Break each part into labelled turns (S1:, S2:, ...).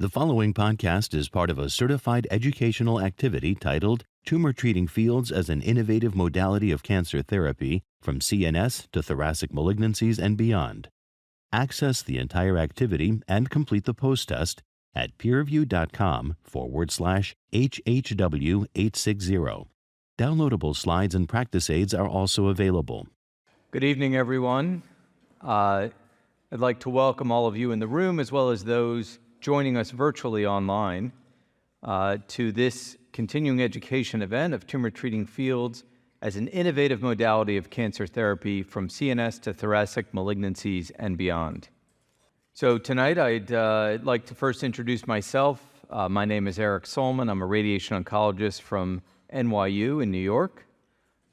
S1: The following podcast is part of a certified educational activity titled Tumor Treating Fields as an Innovative Modality of Cancer Therapy from CNS to Thoracic Malignancies and Beyond. Access the entire activity and complete the post-test at peerreview.com/HHW860. Downloadable slides and practice aids are also available.
S2: Good evening, everyone. I'd like to welcome all of you in the room as well as those joining us virtually online to this continuing education event of Tumor Treating Fields as an innovative modality of cancer therapy from CNS to thoracic malignancies and beyond. So tonight I'd like to first introduce myself. My name is Eric Solman. I'm a radiation oncologist from NYU in New York.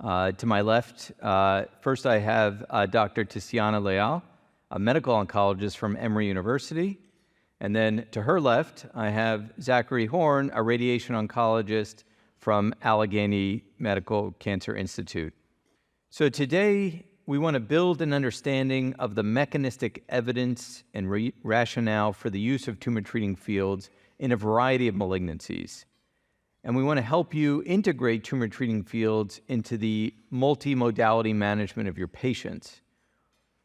S2: To my left, first I have Dr. Tiziana Leal, a medical oncologist from Emory University. And then to her left, I have Zachary Horn, a radiation oncologist from Allegheny Medical Cancer Institute. So today, we want to build an understanding of the mechanistic evidence and rationale for the use of tumor treating fields in a variety of malignancies. And we want to help you integrate tumor treating fields into the multimodality management of your patients.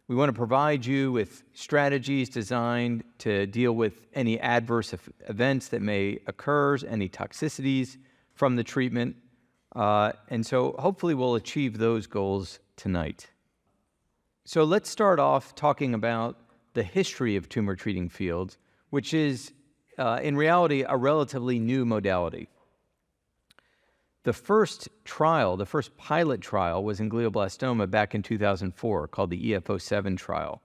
S2: We want to provide you with strategies designed to deal with any adverse events that may occur, any toxicities from the treatment. And so hopefully we'll achieve those goals tonight. So let's start off talking about the history of tumor treating fields, which is in reality a relatively new modality. The first pilot trial was in glioblastoma back in 2004 called the EF07 trial.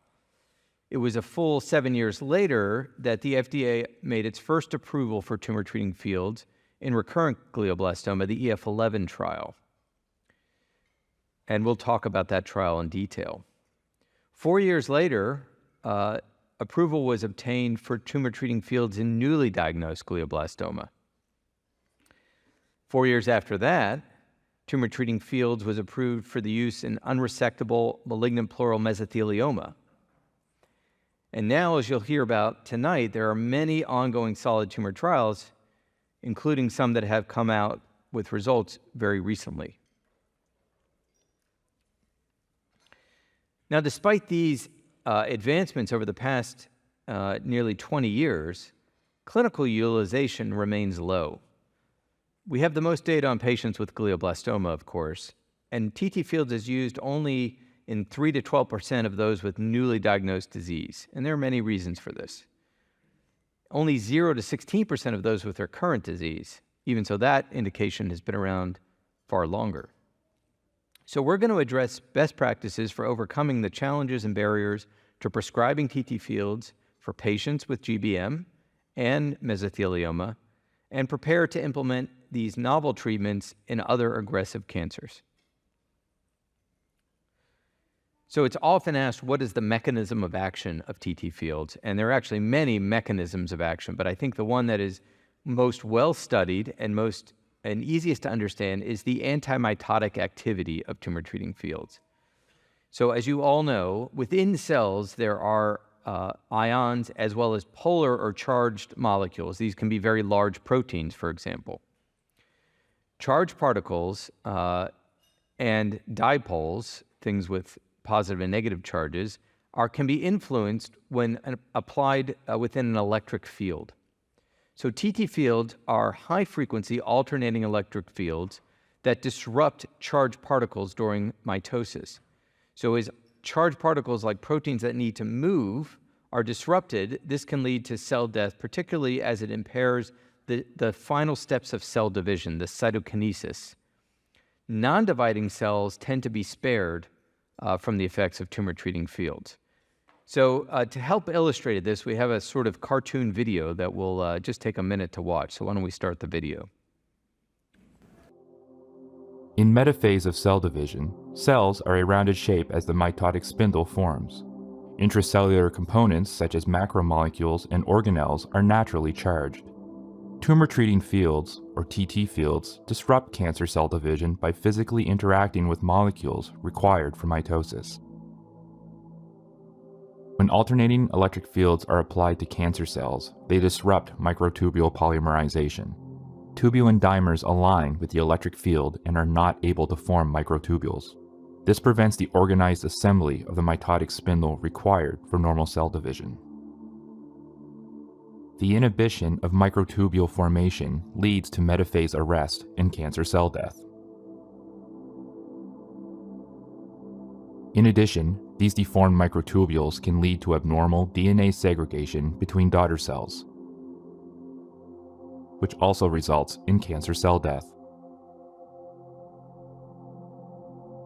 S2: It was a full 7 years later that the FDA made its first approval for tumor treating fields in recurrent glioblastoma, the EF11 trial. And we'll talk about that trial in detail. 4 years later, approval was obtained for tumor treating fields in newly diagnosed glioblastoma. 4 years after that, tumor treating fields was approved for the use in unresectable malignant pleural mesothelioma. And now, as you'll hear about tonight, there are many ongoing solid tumor trials, including some that have come out with results very recently. Now, despite these advancements over the past nearly 20 years, clinical utilization remains low. We have the most data on patients with glioblastoma, of course, and TT fields is used only in 3 to 12% of those with newly diagnosed disease, and there are many reasons for this. Only 0 to 16% of those with recurrent disease, even so that indication has been around far longer. So we're going to address best practices for overcoming the challenges and barriers to prescribing TT fields for patients with GBM and mesothelioma, and prepare to implement these novel treatments in other aggressive cancers. So it's often asked, what is the mechanism of action of TT fields? And there are actually many mechanisms of action, but I think the one that is most well-studied and easiest to understand is the antimitotic activity of tumor treating fields. So as you all know, within cells there are ions as well as polar or charged molecules. These can be very large proteins, for example. Charged particles and dipoles, things with positive and negative charges, can be influenced when applied within an electric field. So TT fields are high-frequency alternating electric fields that disrupt charged particles during mitosis. So as charged particles like proteins that need to move are disrupted, this can lead to cell death, particularly as it impairs the final steps of cell division, the cytokinesis. Non-dividing cells tend to be spared from the effects of tumor treating fields. So to help illustrate this, we have a sort of cartoon video that we'll just take a minute to watch. So why don't we start the video?
S3: In metaphase of cell division, cells are a rounded shape as the mitotic spindle forms. Intracellular components such as macromolecules and organelles are naturally charged. Tumor treating fields, or TT fields, disrupt cancer cell division by physically interacting with molecules required for mitosis. When alternating electric fields are applied to cancer cells, they disrupt microtubule polymerization. Tubulin dimers align with the electric field and are not able to form microtubules. This prevents the organized assembly of the mitotic spindle required for normal cell division. The inhibition of microtubule formation leads to metaphase arrest and cancer cell death. In addition, these deformed microtubules can lead to abnormal DNA segregation between daughter cells, which also results in cancer cell death.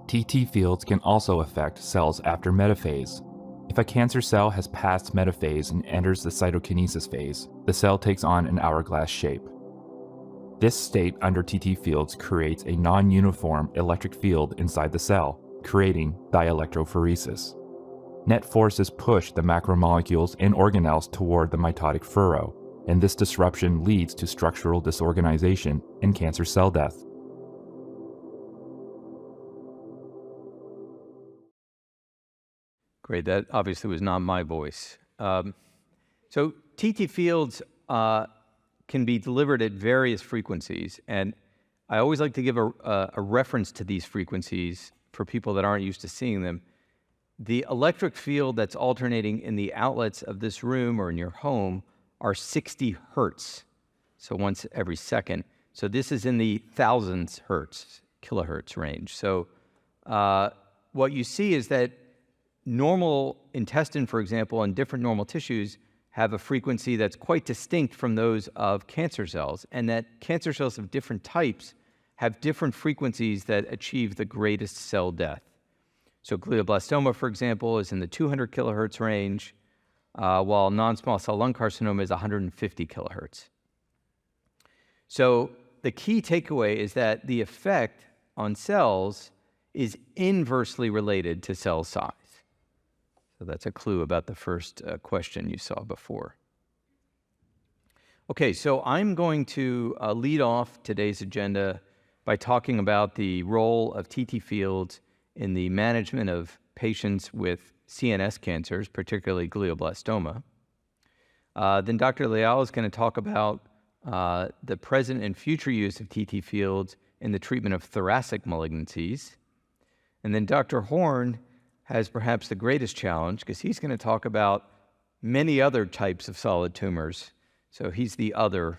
S3: TT fields can also affect cells after metaphase. If a cancer cell has passed metaphase and enters the cytokinesis phase, the cell takes on an hourglass shape. This state under TT fields creates a non-uniform electric field inside the cell, creating dielectrophoresis. Net forces push the macromolecules and organelles toward the mitotic furrow, and this disruption leads to structural disorganization and cancer cell death.
S2: Great, that obviously was not my voice. So TT fields can be delivered at various frequencies, and I always like to give a reference to these frequencies for people that aren't used to seeing them. The electric field that's alternating in the outlets of this room or in your home are 60 hertz, so once every second. So this is in the thousands hertz, kilohertz range. So what you see is that normal intestine, for example, and different normal tissues have a frequency that's quite distinct from those of cancer cells, and that cancer cells of different types have different frequencies that achieve the greatest cell death. So glioblastoma, for example, is in the 200 kilohertz range, while non-small cell lung carcinoma is 150 kilohertz. So the key takeaway is that the effect on cells is inversely related to cell size. So that's a clue about the first question you saw before. Okay, so I'm going to lead off today's agenda by talking about the role of TT fields in the management of patients with CNS cancers, particularly glioblastoma. Then Dr. Leal is going to talk about the present and future use of TT fields in the treatment of thoracic malignancies. And then Dr. Horn has perhaps the greatest challenge because he's going to talk about many other types of solid tumors. So he's the other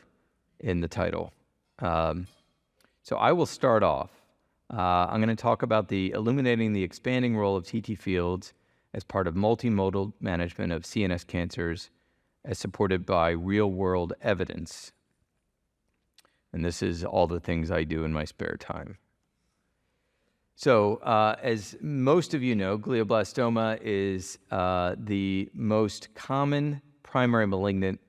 S2: in the title. So I will start off. I'm going to talk about the illuminating the expanding role of TT fields as part of multimodal management of CNS cancers as supported by real-world evidence. And this is all the things I do in my spare time. So, as most of you know, glioblastoma is the most common primary malignant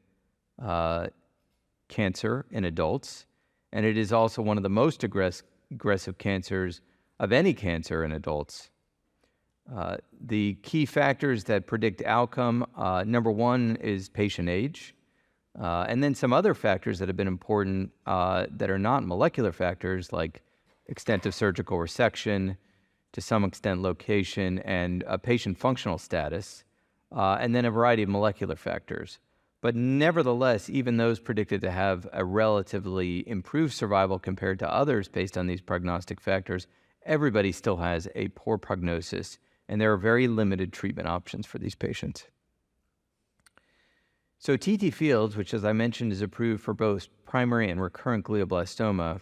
S2: cancer in adults, and it is also one of the most aggressive cancers of any cancer in adults. The key factors that predict outcome, number one is patient age, and then some other factors that have been important that are not molecular factors like extent of surgical resection, to some extent location, and patient functional status, and then a variety of molecular factors. But nevertheless, even those predicted to have a relatively improved survival compared to others based on these prognostic factors, everybody still has a poor prognosis, and there are very limited treatment options for these patients. So TT fields, which as I mentioned is approved for both primary and recurrent glioblastoma,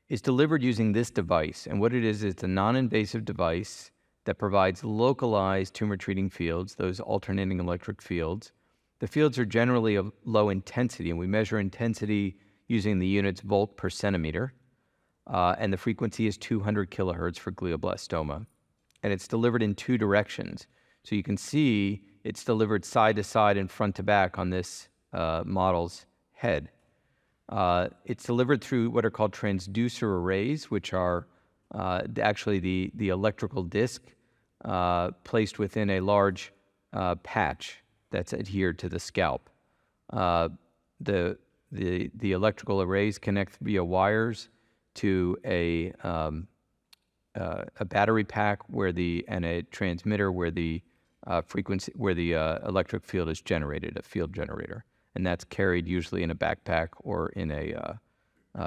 S2: is delivered using this device. And what it is, it's a non-invasive device that provides localized tumor treating fields, those alternating electric fields. The fields are generally of low intensity, and we measure intensity using the units volt per centimeter. And the frequency is 200 kilohertz for glioblastoma. And it's delivered in two directions. So you can see it's delivered side to side and front to back on this model's head. It's delivered through what are called transducer arrays, which are actually the electrical disc placed within a large patch that's adhered to the scalp. The electrical arrays connect via wires to a battery pack and a transmitter where the frequency, where the electric field is generated, a field generator, and that's carried usually in a backpack or in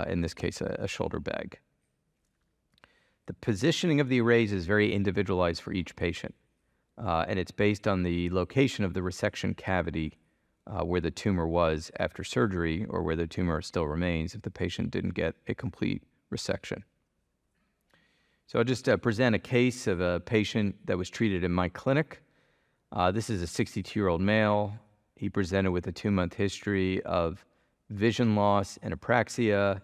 S2: in this case, a shoulder bag. The positioning of the arrays is very individualized for each patient, and it's based on the location of the resection cavity where the tumor was after surgery, or where the tumor still remains if the patient didn't get a complete resection. So I'll just present a case of a patient that was treated in my clinic. This is a 62-year-old male. He presented with a 2-month history of vision loss and apraxia.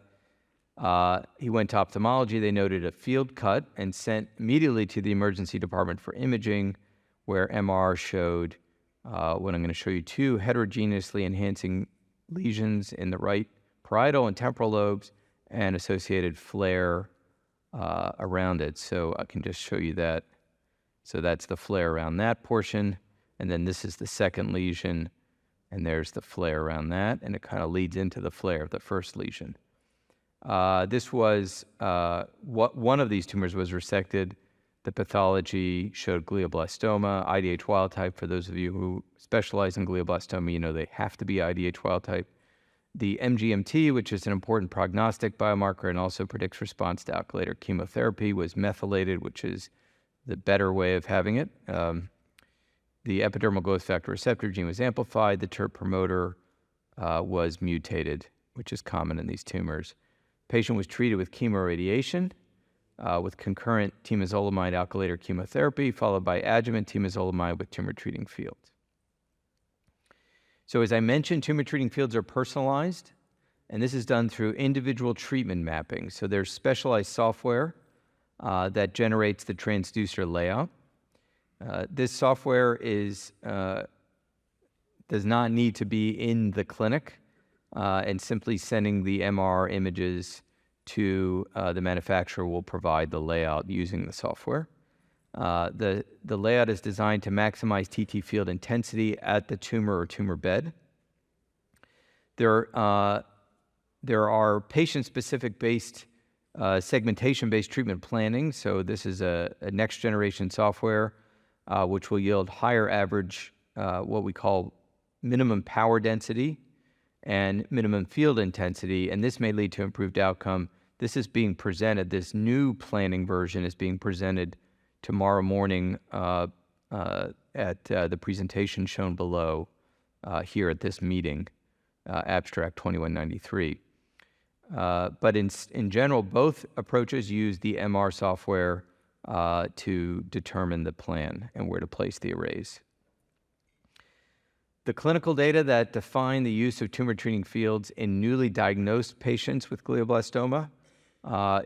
S2: He went to ophthalmology. They noted a field cut and sent immediately to the emergency department for imaging, where MR showed what I'm going to show you, 2 heterogeneously enhancing lesions in the right parietal and temporal lobes and associated flare around it. So I can just show you that. So that's the flare around that portion. And then this is the second lesion, and there's the flare around that. And it kind of leads into the flare of the first lesion. This was, one of these tumors was resected. The pathology showed glioblastoma, IDH wild type. For those of you who specialize in glioblastoma, you know they have to be IDH wild type. The MGMT, which is an important prognostic biomarker and also predicts response to alkylator chemotherapy, was methylated, which is the better way of having it. The epidermal growth factor receptor gene was amplified. The TERT promoter was mutated, which is common in these tumors. Patient was treated with chemoradiation with concurrent temozolomide alkylator chemotherapy, followed by adjuvant temozolomide with tumor treating fields. So as I mentioned, tumor treating fields are personalized, and this is done through individual treatment mapping. So there's specialized software that generates the transducer layout. This software does not need to be in the clinic, and simply sending the MR images to the manufacturer will provide the layout using the software. The layout is designed to maximize TT field intensity at the tumor or tumor bed. There are patient-specific based segmentation-based treatment planning. So this is a next-generation software which will yield higher average, what we call minimum power density and minimum field intensity, and this may lead to improved outcome. This is being presented, this new planning version is being presented tomorrow morning at the presentation shown below here at this meeting, Abstract 2193. But in general, both approaches use the MR software to determine the plan and where to place the arrays. The clinical data that define the use of tumor treating fields in newly diagnosed patients with glioblastoma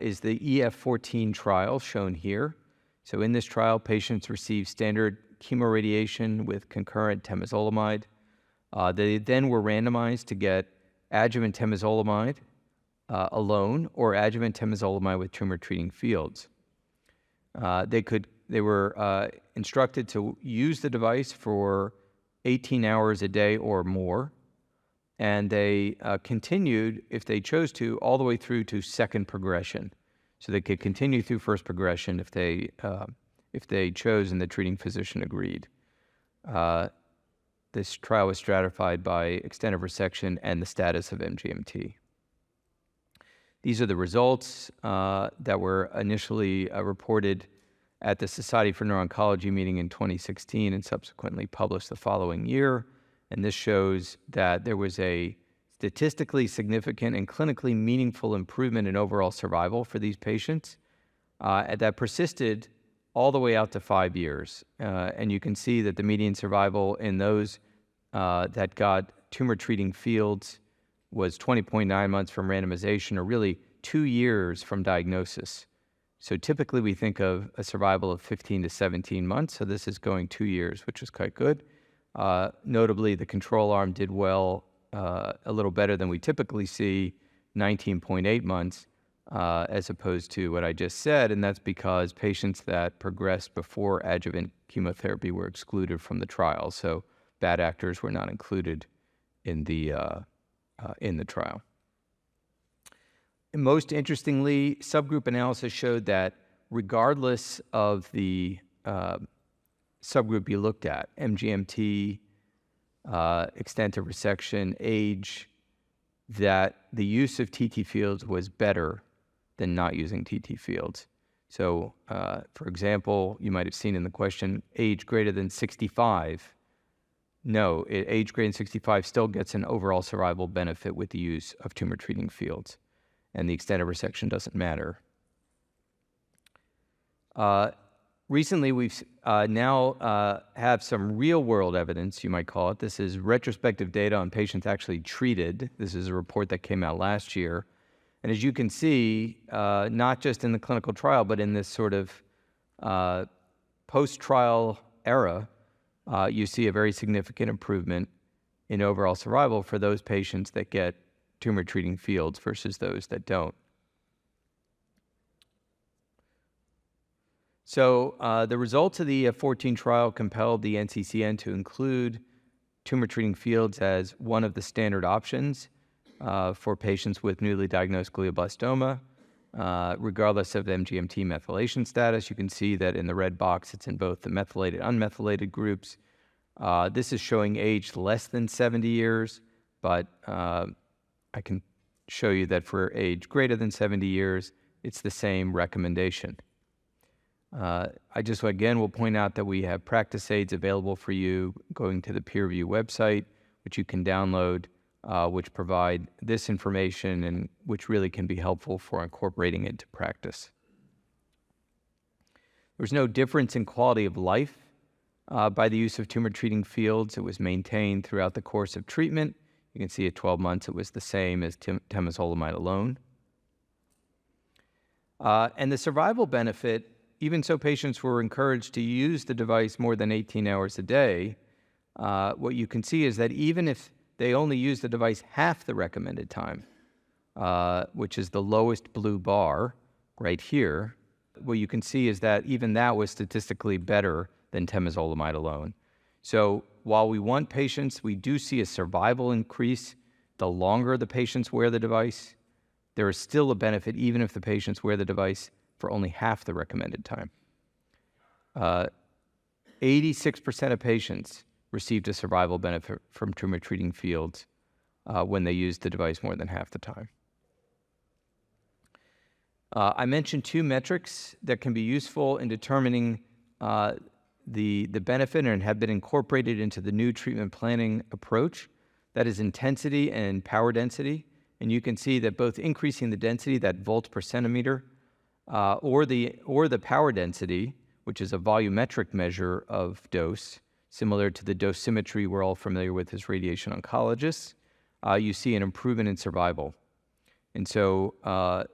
S2: is the EF14 trial shown here. So in this trial, patients received standard chemoradiation with concurrent temozolomide. They then were randomized to get adjuvant temozolomide alone or adjuvant temozolomide with tumor treating fields. They were instructed to use the device for 18 hours a day or more, and they continued, if they chose to, all the way through to second progression. So they could continue through first progression if they chose and the treating physician agreed. This trial was stratified by extent of resection and the status of MGMT. These are the results that were initially reported at the Society for Neuro-Oncology meeting in 2016 and subsequently published the following year. And this shows that there was a statistically significant and clinically meaningful improvement in overall survival for these patients that persisted all the way out to 5 years. And you can see that the median survival in those that got tumor treating fields was 20.9 months from randomization, or really 2 years from diagnosis. So typically we think of a survival of 15 to 17 months, so this is going 2 years, which is quite good. Notably, the control arm did well, a little better than we typically see, 19.8 months, as opposed to what I just said, and that's because patients that progressed before adjuvant chemotherapy were excluded from the trial, so bad actors were not included in the trial. And most interestingly, subgroup analysis showed that regardless of the subgroup you looked at: MGMT, extent of resection, age, that the use of TT fields was better than not using TT fields. So, for example, you might have seen in the question, age greater than 65. No, age greater than 65 still gets an overall survival benefit with the use of tumor treating fields, and the extent of resection doesn't matter. Recently, we've now have some real-world evidence, you might call it. This is retrospective data on patients actually treated. This is a report that came out last year. And as you can see, not just in the clinical trial, but in this sort of post-trial era, you see a very significant improvement in overall survival for those patients that get tumor treating fields versus those that don't. So the results of the 14 trial compelled the NCCN to include tumor treating fields as one of the standard options for patients with newly diagnosed glioblastoma, regardless of MGMT methylation status. You can see that in the red box, it's in both the methylated and unmethylated groups. This is showing age less than 70 years, but I can show you that for age greater than 70 years, it's the same recommendation. I just, again, will point out that we have practice aids available for you going to the peer review website, which you can download, which provide this information and which really can be helpful for incorporating into practice. There was no difference in quality of life by the use of tumor treating fields. It was maintained throughout the course of treatment. You can see at 12 months it was the same as temozolomide alone. And the survival benefit, even so patients were encouraged to use the device more than 18 hours a day, what you can see is that even if they only use the device half the recommended time, which is the lowest blue bar right here, what you can see is that even that was statistically better than temozolomide alone. So while we want patients, we do see a survival increase the longer the patients wear the device. There is still a benefit even if the patients wear the device for only half the recommended time. 86% of patients received a survival benefit from tumor treating fields when they used the device more than half the time. I mentioned two metrics that can be useful in determining the benefit and have been incorporated into the new treatment planning approach. That is intensity and power density. And you can see that both increasing the density, that volts per centimeter, or the power density, which is a volumetric measure of dose, similar to the dosimetry we're all familiar with as radiation oncologists, you see an improvement in survival. And so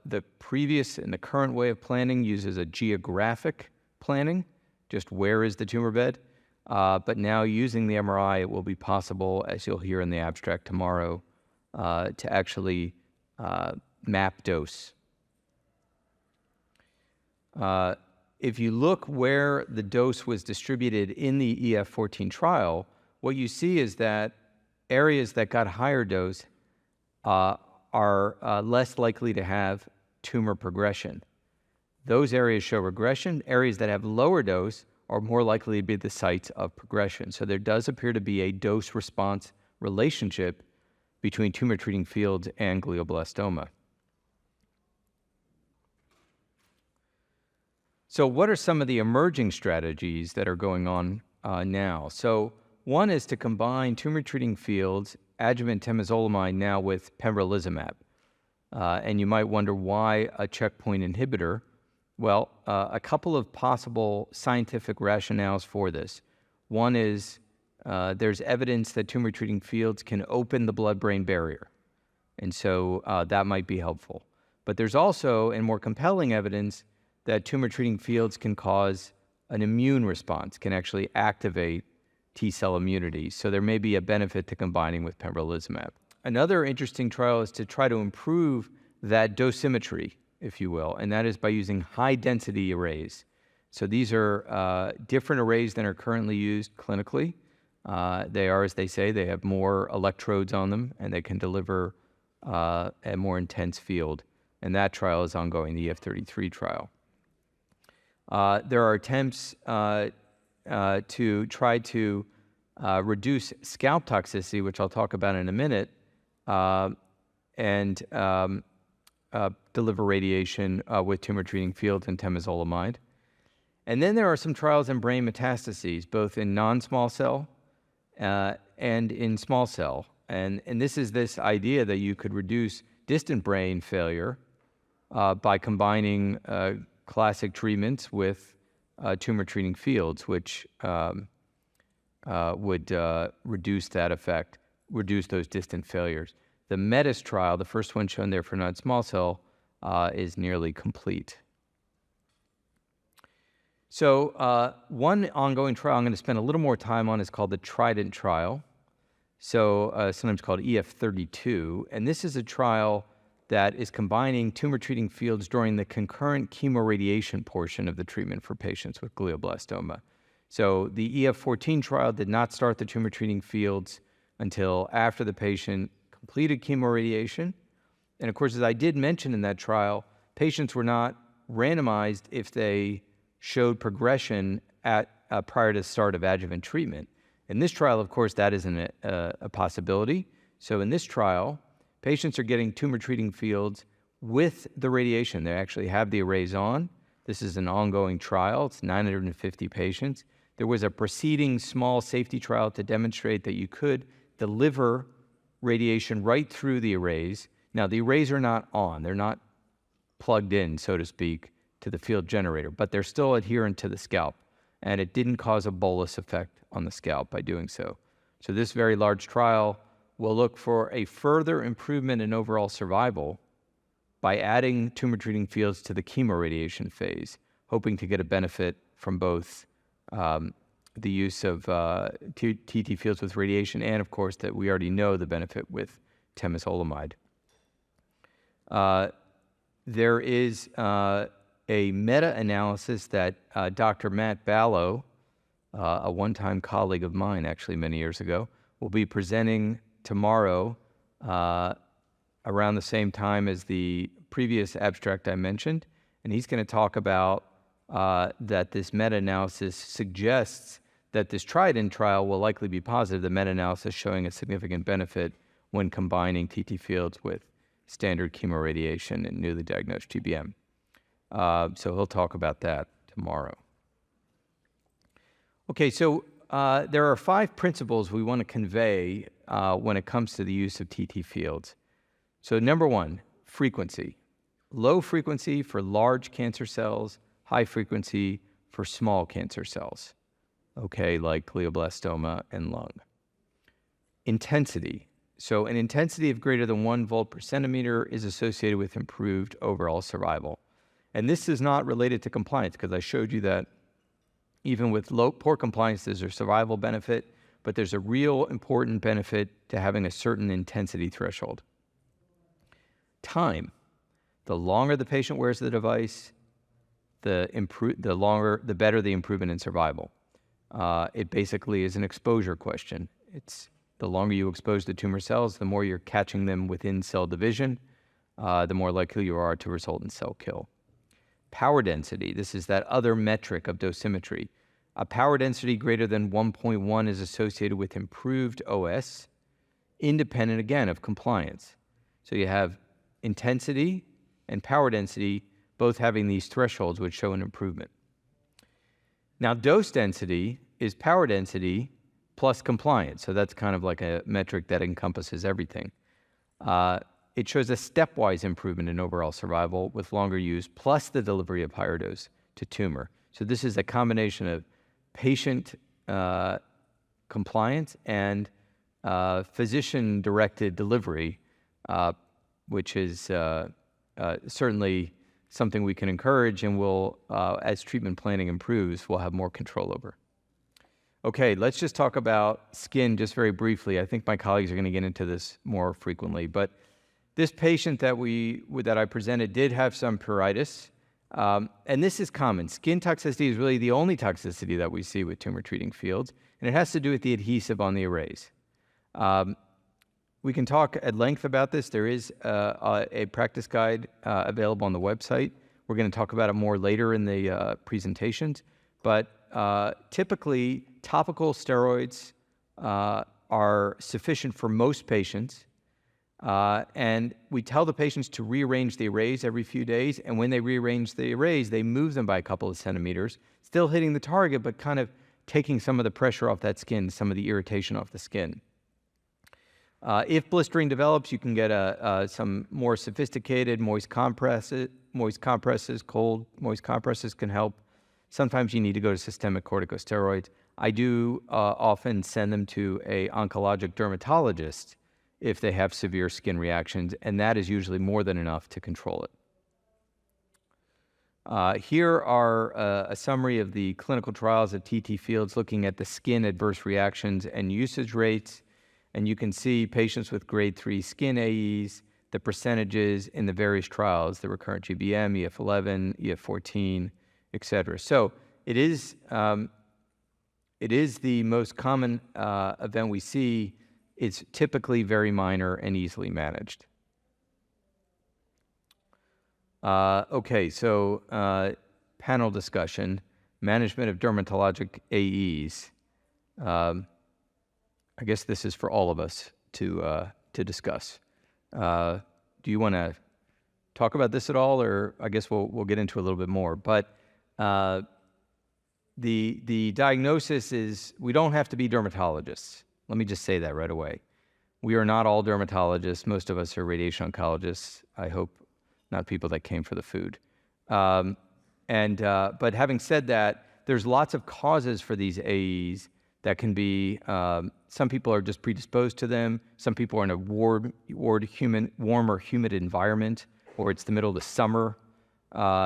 S2: the previous and the current way of planning uses a geographic planning, just where is the tumor bed, but now using the MRI, it will be possible, as you'll hear in the abstract tomorrow, to actually map dose. If you look where the dose was distributed in the EF14 trial, what you see is that areas that got higher dose are less likely to have tumor progression. Those areas show regression. Areas that have lower dose are more likely to be the sites of progression. So there does appear to be a dose-response relationship between tumor treating fields and glioblastoma. So what are some of the emerging strategies that are going on now? So one is to combine tumor treating fields, adjuvant temozolomide now with pembrolizumab. And you might wonder why a checkpoint inhibitor. Well, a couple of possible scientific rationales for this. One is there's evidence that tumor treating fields can open the blood-brain barrier. And so that might be helpful. But there's also, and more compelling evidence, that tumor treating fields can cause an immune response, can actually activate T-cell immunity. So there may be a benefit to combining with pembrolizumab. Another interesting trial is to try to improve that dosimetry, if you will, and that is by using high-density arrays. So these are different arrays than are currently used clinically. They are, as they say, they have more electrodes on them, and they can deliver a more intense field. And that trial is ongoing, the EF33 trial. There are attempts to try to reduce scalp toxicity, which I'll talk about in a minute, and deliver radiation with tumor treating fields and temozolomide. And then there are some trials in brain metastases, both in non-small cell and in small cell. And this is this idea that you could reduce distant brain failure by combining classic treatments with tumor treating fields, which would reduce that effect, reduce those distant failures. The METIS trial, the first one shown there for non-small cell, is nearly complete. So one ongoing trial I'm going to spend a little more time on is called the Trident trial, so sometimes called EF32. And this is a trial that is combining tumor treating fields during the concurrent chemoradiation portion of the treatment for patients with glioblastoma. So the EF14 trial did not start the tumor treating fields until after the patient completed chemoradiation. And of course, as I did mention in that trial, patients were not randomized if they showed progression prior to the start of adjuvant treatment. In this trial, of course, that isn't a possibility. So in this trial, patients are getting tumor treating fields with the radiation. They actually have the arrays on. This is an ongoing trial. It's 950 patients. There was a preceding small safety trial to demonstrate that you could deliver radiation right through the arrays. Now, the arrays are not on. They're not plugged in, so to speak, to the field generator, but they're still adherent to the scalp, and it didn't cause a bolus effect on the scalp by doing so. So this very large trial will look for a further improvement in overall survival by adding tumor treating fields to the chemoradiation phase, hoping to get a benefit from both the use of TT fields with radiation and, of course, that we already know the benefit with temozolomide. There is a meta-analysis that Dr. Matt Ballo, a one-time colleague of mine actually many years ago, will be presenting tomorrow around the same time as the previous abstract I mentioned. And he's going to talk about that this meta-analysis suggests that this Trident trial will likely be positive, the meta-analysis showing a significant benefit when combining TT fields with standard chemoradiation in newly diagnosed GBM. So he'll talk about that tomorrow. Okay, so there are 5 principles we want to convey when it comes to the use of TT fields. So number 1, frequency. Low frequency for large cancer cells, high frequency for small cancer cells, okay, like glioblastoma and lung. Intensity. So an intensity of greater than 1 volt per centimeter is associated with improved overall survival. And this is not related to compliance, because I showed you that even with poor compliance, there's a survival benefit, but there's a real important benefit to having a certain intensity threshold. Time. The longer the patient wears the device, the better the improvement in survival. It basically is an exposure question. It's the longer you expose the tumor cells, the more you're catching them within cell division, the more likely you are to result in cell kill. Power density, this is that other metric of dosimetry. A power density greater than 1.1 is associated with improved OS, independent, again, of compliance. So you have intensity and power density both having these thresholds which show an improvement. Now, dose density is power density plus compliance. So that's kind of like a metric that encompasses everything. It shows a stepwise improvement in overall survival with longer use, plus the delivery of higher dose to tumor. So this is a combination of patient compliance and physician-directed delivery, which is certainly something we can encourage, and will, as treatment planning improves, we'll have more control over. Okay, let's just talk about skin just very briefly. I think my colleagues are going to get into this more frequently, but this patient that I presented did have some pruritus, and this is common. Skin toxicity is really the only toxicity that we see with tumor treating fields, and it has to do with the adhesive on the arrays. We can talk at length about this. There is a practice guide available on the website. We're going to talk about it more later in the presentations, but typically, topical steroids are sufficient for most patients. And we tell the patients to rearrange the arrays every few days. And when they rearrange the arrays, they move them by a couple of centimeters, still hitting the target, but kind of taking some of the pressure off that skin, some of the irritation off the skin. If blistering develops, you can get some more sophisticated moist compresses, cold moist compresses can help. Sometimes you need to go to systemic corticosteroids. I do often send them to a oncologic dermatologist if they have severe skin reactions, and that is usually more than enough to control it. Here are a summary of the clinical trials of TT Fields looking at the skin adverse reactions and usage rates. And you can see patients with grade 3 skin AEs, the percentages in the various trials, the recurrent GBM, EF11, EF14, et cetera. So it is the most common event we see. It's typically very minor and easily managed. Okay, so panel discussion, management of dermatologic AEs. I guess this is for all of us to discuss. Do you want to talk about this at all, or I guess we'll get into a little bit more. But the diagnosis is we don't have to be dermatologists. Let me just say that right away. We are not all dermatologists. Most of us are radiation oncologists. I hope not people that came for the food. But having said that, there's lots of causes for these AEs that can be, some people are just predisposed to them. Some people are in a warm or humid environment, or it's the middle of the summer.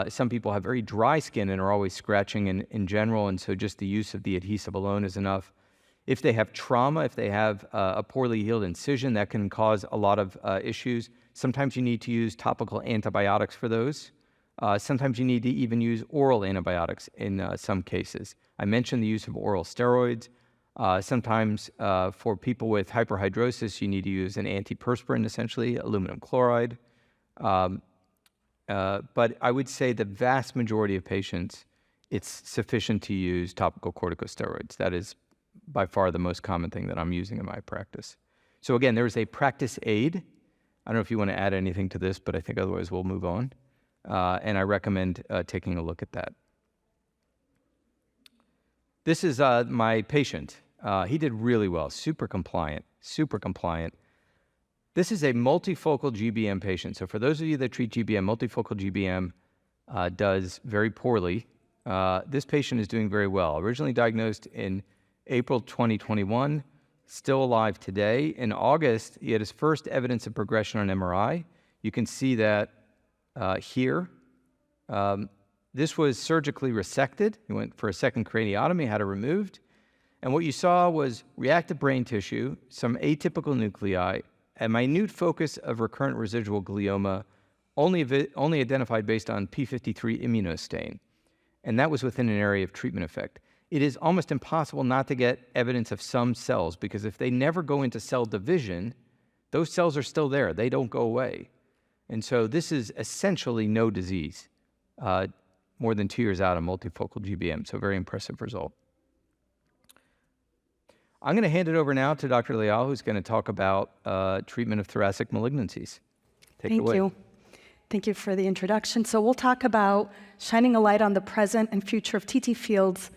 S2: Some people have very dry skin and are always scratching in general, and so just the use of the adhesive alone is enough. If they have trauma, if they have a poorly healed incision, that can cause a lot of issues. Sometimes you need to use topical antibiotics for those. Sometimes you need to even use oral antibiotics in some cases. I mentioned the use of oral steroids. Sometimes for people with hyperhidrosis, you need to use an antiperspirant, essentially, aluminum chloride. But I would say the vast majority of patients, it's sufficient to use topical corticosteroids. That is by far the most common thing that I'm using in my practice. So again, there is a practice aid. I don't know if you want to add anything to this, but I think otherwise we'll move on. And I recommend taking a look at that. This is my patient. He did really well, super compliant, super compliant. This is a multifocal GBM patient. So for those of you that treat GBM, multifocal GBM does very poorly. This patient is doing very well. Originally diagnosed in April 2021, still alive today. In August, he had his first evidence of progression on MRI. You can see that here. This was surgically resected. He went for a second craniotomy, had it removed. And what you saw was reactive brain tissue, some atypical nuclei, a minute focus of recurrent residual glioma, only identified based on p53 immunostain. And that was within an area of treatment effect. It is almost impossible not to get evidence of some cells, because if they never go into cell division, those cells are still there. They don't go away. And so this is essentially no disease, more than 2 years out of multifocal GBM, so very impressive result. I'm going to hand it over now to Dr. Leal, who's going to talk about treatment of thoracic malignancies. Take it away.
S4: Thank you. Thank you for the introduction. So we'll talk about shining a light on the present and future of TT Fields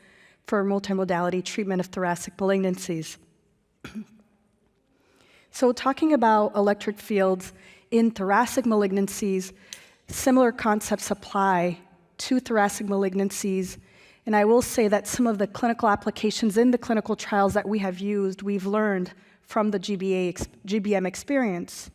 S4: for multimodality treatment of thoracic malignancies. So talking about electric fields in thoracic malignancies, similar concepts apply to thoracic malignancies. And I will say that some of the clinical applications in the clinical trials that we have used, we've learned from the GBM experience.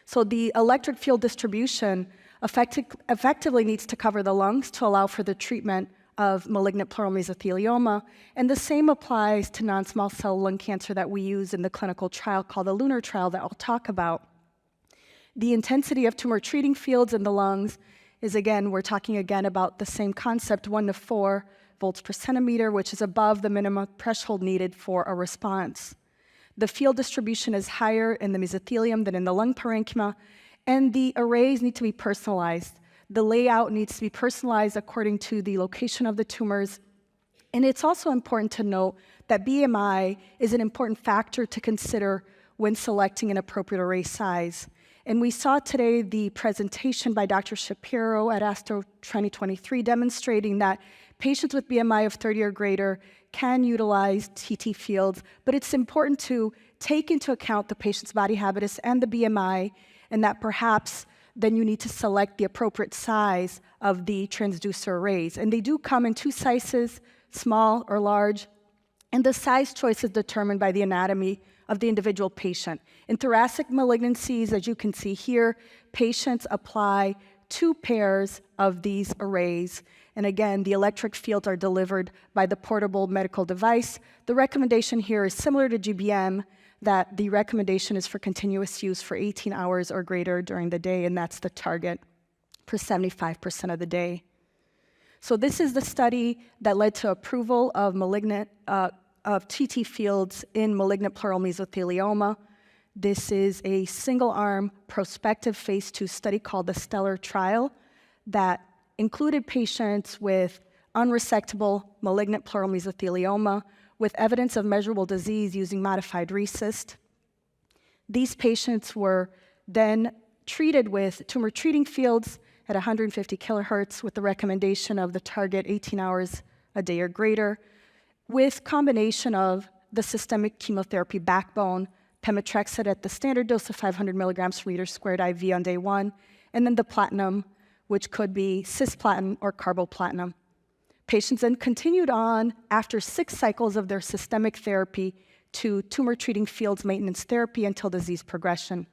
S4: So the electric field distribution effectively needs to cover the lungs to allow for the treatment of malignant pleural mesothelioma, and the same applies to non-small cell lung cancer that we use in the clinical trial called the LUNAR trial that I'll talk about. The intensity of tumor treating fields in the lungs is, again, we're talking again about the same concept, 1 to 4 volts per centimeter, which is above the minimum threshold needed for a response. The field distribution is higher in the mesothelium than in the lung parenchyma, and the arrays need to be personalized. The layout needs to be personalized according to the location of the tumors And it's also important to note that BMI is an important factor to consider when selecting an appropriate array size. And we saw today the presentation by Dr. Shapiro at ASTRO 2023 demonstrating that patients with BMI of 30 or greater can utilize TT fields, but it's important to take into account the patient's body habitus and the BMI, and that perhaps then you need to select the appropriate size of the transducer arrays. And they do come in two sizes, small or large, and the size choice is determined by the anatomy of the individual patient. In thoracic malignancies, as you can see here, patients apply 2 pairs of these arrays. And again, the electric fields are delivered by the portable medical device. The recommendation here is similar to GBM, that the recommendation is for continuous use for 18 hours or greater during the day, and that's the target for 75% of the day. So this is the study that led to approval of TT fields in malignant pleural mesothelioma. This is a single-arm prospective phase 2 study called the STELLAR trial that included patients with unresectable malignant pleural mesothelioma with evidence of measurable disease using modified RECIST. These patients were then treated with tumor treating fields at 150 kilohertz with the recommendation of the target 18 hours a day or greater, with combination of the systemic chemotherapy backbone, pemetrexed at the standard dose of 500 milligrams per liter squared IV on day 1, and then the platinum, which could be cisplatin or carboplatinum. Patients then continued on after 6 cycles of their systemic therapy to tumor treating fields maintenance therapy until disease progression.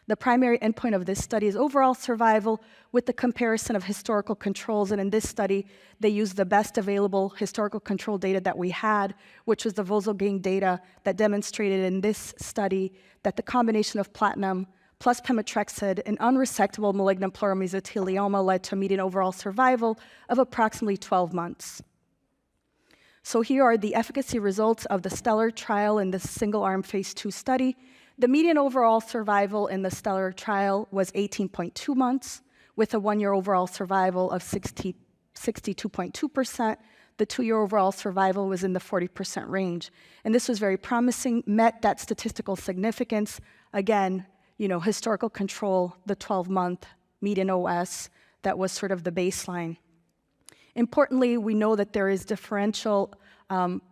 S4: The primary endpoint of this study is overall survival with the comparison of historical controls, and in this study, they used the best available historical control data that we had, which was the Volkswagen data that demonstrated in this study that the combination of platinum plus pemetrexed in unresectable malignant pleural mesothelioma led to a median overall survival of approximately 12 months. So here are the efficacy results of the STELLAR trial in this single-arm phase 2 study. The median overall survival in the STELLAR trial was 18.2 months, with a 1-year overall survival of 62.2%. The 2-year overall survival was in the 40% range. And this was very promising, met that statistical significance. Again, historical control, the 12-month median OS, that was sort of the baseline. Importantly, we know that there is differential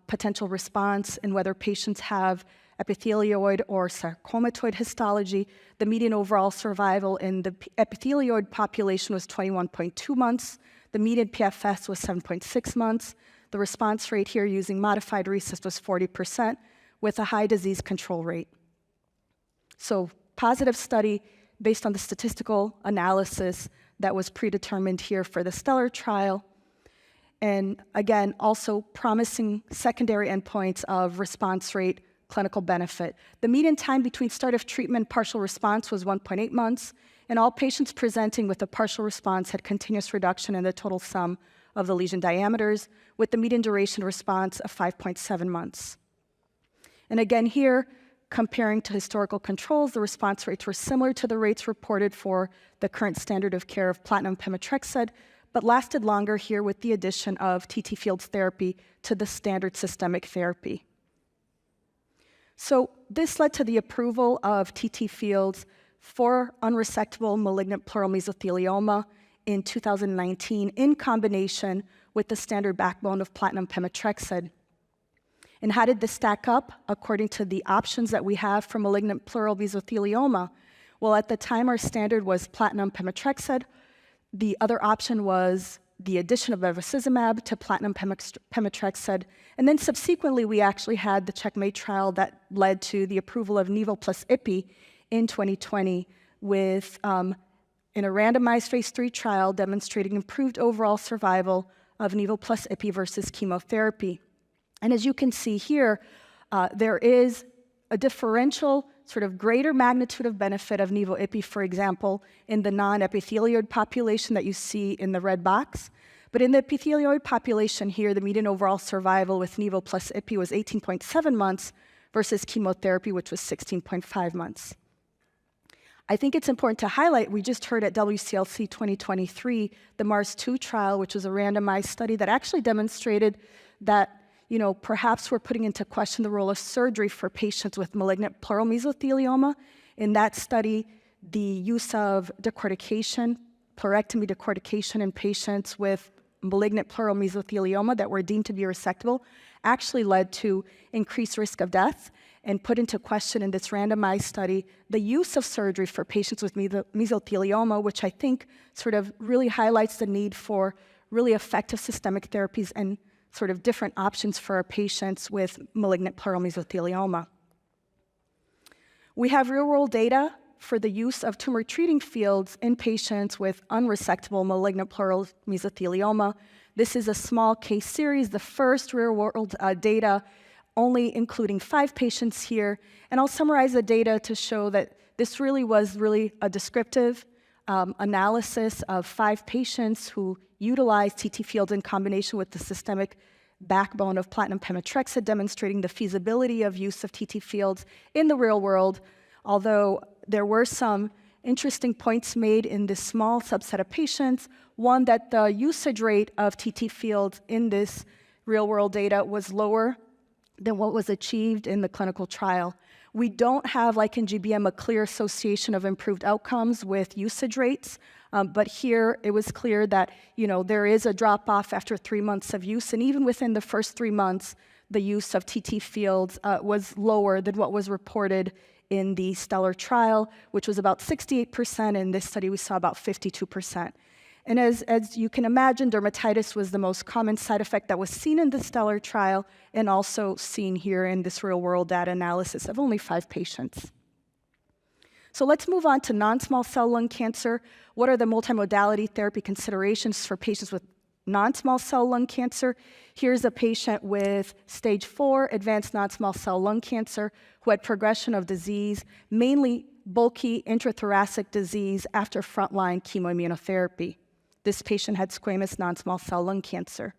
S4: potential response in whether patients have epithelioid or sarcomatoid histology. The median overall survival in the epithelioid population was 21.2 months. The median PFS was 7.6 months. The response rate here using modified RECIST was 40%, with a high disease control rate. So positive study based on the statistical analysis that was predetermined here for the STELLAR trial. And again, also promising secondary endpoints of response rate, clinical benefit. The median time between start of treatment and partial response was 1.8 months, and all patients presenting with a partial response had continuous reduction in the total sum of the lesion diameters, with the median duration response of 5.7 months. And again here, comparing to historical controls, the response rates were similar to the rates reported for the current standard of care of platinum pemetrexed, but lasted longer here with the addition of TT fields therapy to the standard systemic therapy. So this led to the approval of TT fields for unresectable malignant pleural mesothelioma in 2019 in combination with the standard backbone of platinum pemetrexed. And how did this stack up according to the options that we have for malignant pleural mesothelioma? Well, at the time, our standard was platinum pemetrexed. The other option was the addition of bevacizumab to platinum pemetrexed. And then subsequently, we actually had the CheckMate trial that led to the approval of nivo plus ipi in 2020 with, in a randomized phase 3 trial demonstrating improved overall survival of nivo plus ipi versus chemotherapy. And as you can see here, there is a differential sort of greater magnitude of benefit of nivo-ipi, for example, in the non-epithelioid population that you see in the red box. But in the epithelioid population here, the median overall survival with nivo plus ipi was 18.7 months versus chemotherapy, which was 16.5 months. I think it's important to highlight, we just heard at WCLC 2023, the MARS-2 trial, which was a randomized study that actually demonstrated that perhaps we're putting into question the role of surgery for patients with malignant pleural mesothelioma. In that study, the use of decortication, pleurectomy decortication in patients with malignant pleural mesothelioma that were deemed to be resectable actually led to increased risk of death, and put into question in this randomized study the use of surgery for patients with mesothelioma, which I think sort of really highlights the need for really effective systemic therapies and sort of different options for our patients with malignant pleural mesothelioma. We have real-world data for the use of tumor treating fields in patients with unresectable malignant pleural mesothelioma. This is a small case series, the first real-world data, only including 5 patients here. And I'll summarize the data to show that this was a descriptive analysis of 5 patients who utilized TT fields in combination with the systemic backbone of platinum pemetrexed, demonstrating the feasibility of use of TT fields in the real world, although there were some interesting points made in this small subset of patients. One, that the usage rate of TT fields in this real-world data was lower than what was achieved in the clinical trial. We don't have, like in GBM, a clear association of improved outcomes with usage rates, but here it was clear that there is a drop-off after 3 months of use, and even within the first 3 months, the use of TT fields was lower than what was reported in the STELLAR trial, which was about 68%. In this study, we saw about 52%. And as you can imagine, dermatitis was the most common side effect that was seen in the STELLAR trial and also seen here in this real-world data analysis of only 5 patients. So let's move on to non-small cell lung cancer. What are the multimodality therapy considerations for patients with non-small cell lung cancer? Here's a patient with stage 4 advanced non-small cell lung cancer who had progression of disease, mainly bulky intrathoracic disease after frontline chemoimmunotherapy. This patient had squamous non-small cell lung cancer.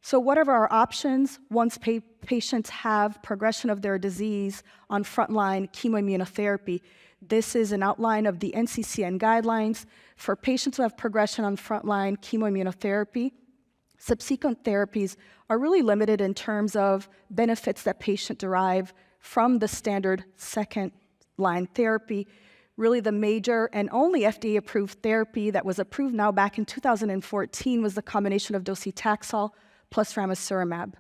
S4: So what are our options once patients have progression of their disease on frontline chemoimmunotherapy? This is an outline of the NCCN guidelines. For patients who have progression on frontline chemoimmunotherapy, subsequent therapies are really limited in terms of benefits that patient derive from the standard second-line therapy. Really, the major and only FDA-approved therapy that was approved now back in 2014 was the combination of docetaxel plus ramucirumab.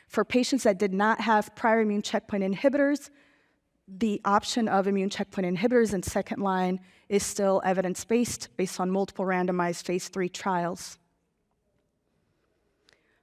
S4: For patients that did not have prior immune checkpoint inhibitors, the option of immune checkpoint inhibitors in second line is still evidence-based based on multiple randomized phase 3 trials.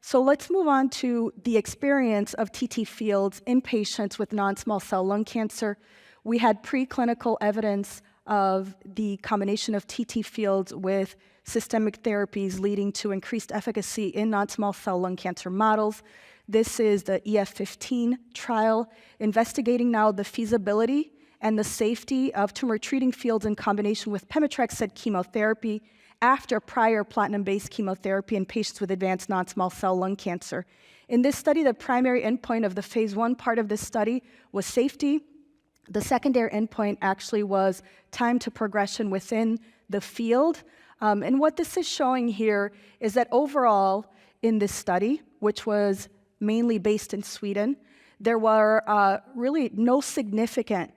S4: So let's move on to the experience of TT fields in patients with non-small cell lung cancer. We had preclinical evidence of the combination of TT fields with systemic therapies leading to increased efficacy in non-small cell lung cancer models. This is the EF-15 trial investigating now the feasibility and the safety of tumor treating fields in combination with pemetrexed chemotherapy after prior platinum-based chemotherapy in patients with advanced non-small cell lung cancer. In this study, the primary endpoint of the phase 1 part of this study was safety. The secondary endpoint actually was time to progression within the field. And what this is showing here is that overall in this study, which was mainly based in Sweden, there were really no significant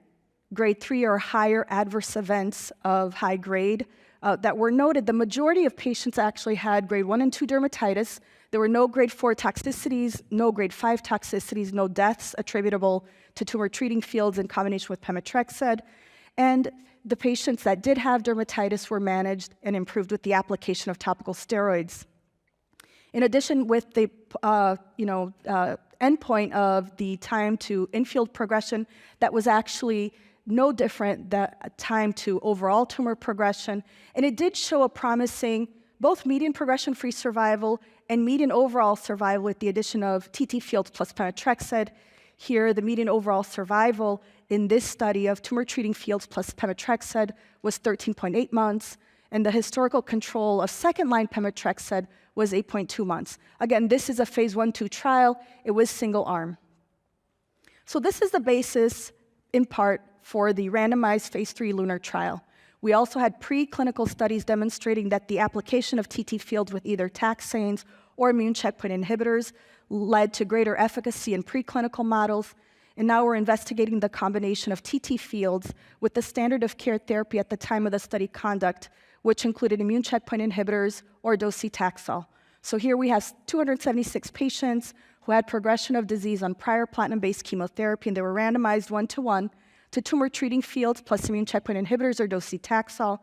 S4: grade 3 or higher adverse events of high grade that were noted. The majority of patients actually had grade 1 and 2 dermatitis. There were no grade 4 toxicities, no grade 5 toxicities, no deaths attributable to tumor treating fields in combination with pemetrexed. And the patients that did have dermatitis were managed and improved with the application of topical steroids. In addition, with the endpoint of the time to infield progression, that was actually no different than time to overall tumor progression. And it did show a promising both median progression-free survival and median overall survival with the addition of TT fields plus pemetrexed. Here, the median overall survival in this study of tumor treating fields plus pemetrexed was 13.8 months, and the historical control of second-line pemetrexed was 8.2 months. Again, this is a phase 1/2 trial. It was single arm. So this is the basis, in part, for the randomized phase 3 LUNAR trial. We also had preclinical studies demonstrating that the application of TT fields with either taxanes or immune checkpoint inhibitors led to greater efficacy in preclinical models. And now we're investigating the combination of TT fields with the standard of care therapy at the time of the study conduct, which included immune checkpoint inhibitors or docetaxel. So here we have 276 patients who had progression of disease on prior platinum-based chemotherapy, and they were randomized 1-to-1 to tumor treating fields plus immune checkpoint inhibitors or docetaxel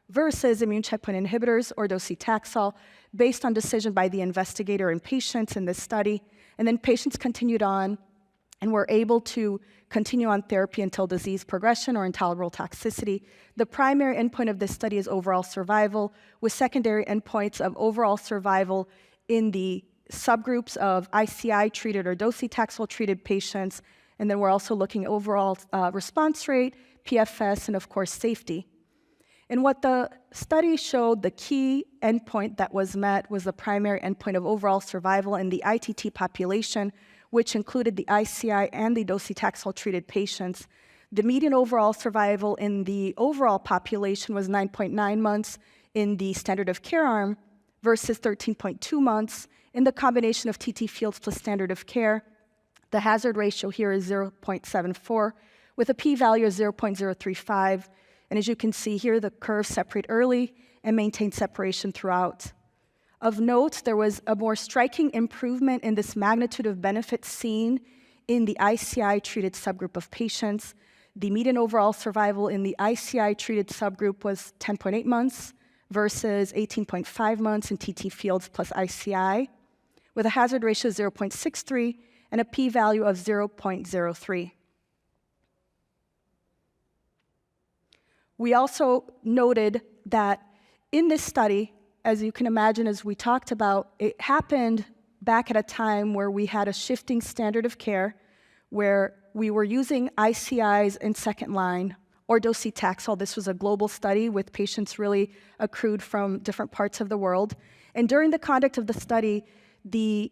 S4: versus immune checkpoint inhibitors or docetaxel based on decision by the investigator and patients in this study. And then patients continued on and were able to continue on therapy until disease progression or intolerable toxicity. The primary endpoint of this study is overall survival, with secondary endpoints of overall survival in the subgroups of ICI-treated or docetaxel-treated patients, and then we're also looking at overall response rate, PFS, and of course, safety. And what the study showed, the key endpoint that was met was the primary endpoint of overall survival in the ITT population, which included the ICI and the docetaxel-treated patients. The median overall survival in the overall population was 9.9 months in the standard of care arm versus 13.2 months in the combination of TT fields plus standard of care. The hazard ratio here is 0.74 with a p-value of 0.035. And as you can see here, the curves separate early and maintain separation throughout. Of note, there was a more striking improvement in this magnitude of benefit seen in the ICI-treated subgroup of patients. The median overall survival in the ICI-treated subgroup was 10.8 months versus 18.5 months in TT fields plus ICI, with a hazard ratio of 0.63 and a p-value of 0.03. We also noted that in this study, as you can imagine, as we talked about, it happened back at a time where we had a shifting standard of care, where we were using ICIs in second line or docetaxel. This was a global study with patients really accrued from different parts of the world. And during the conduct of the study, the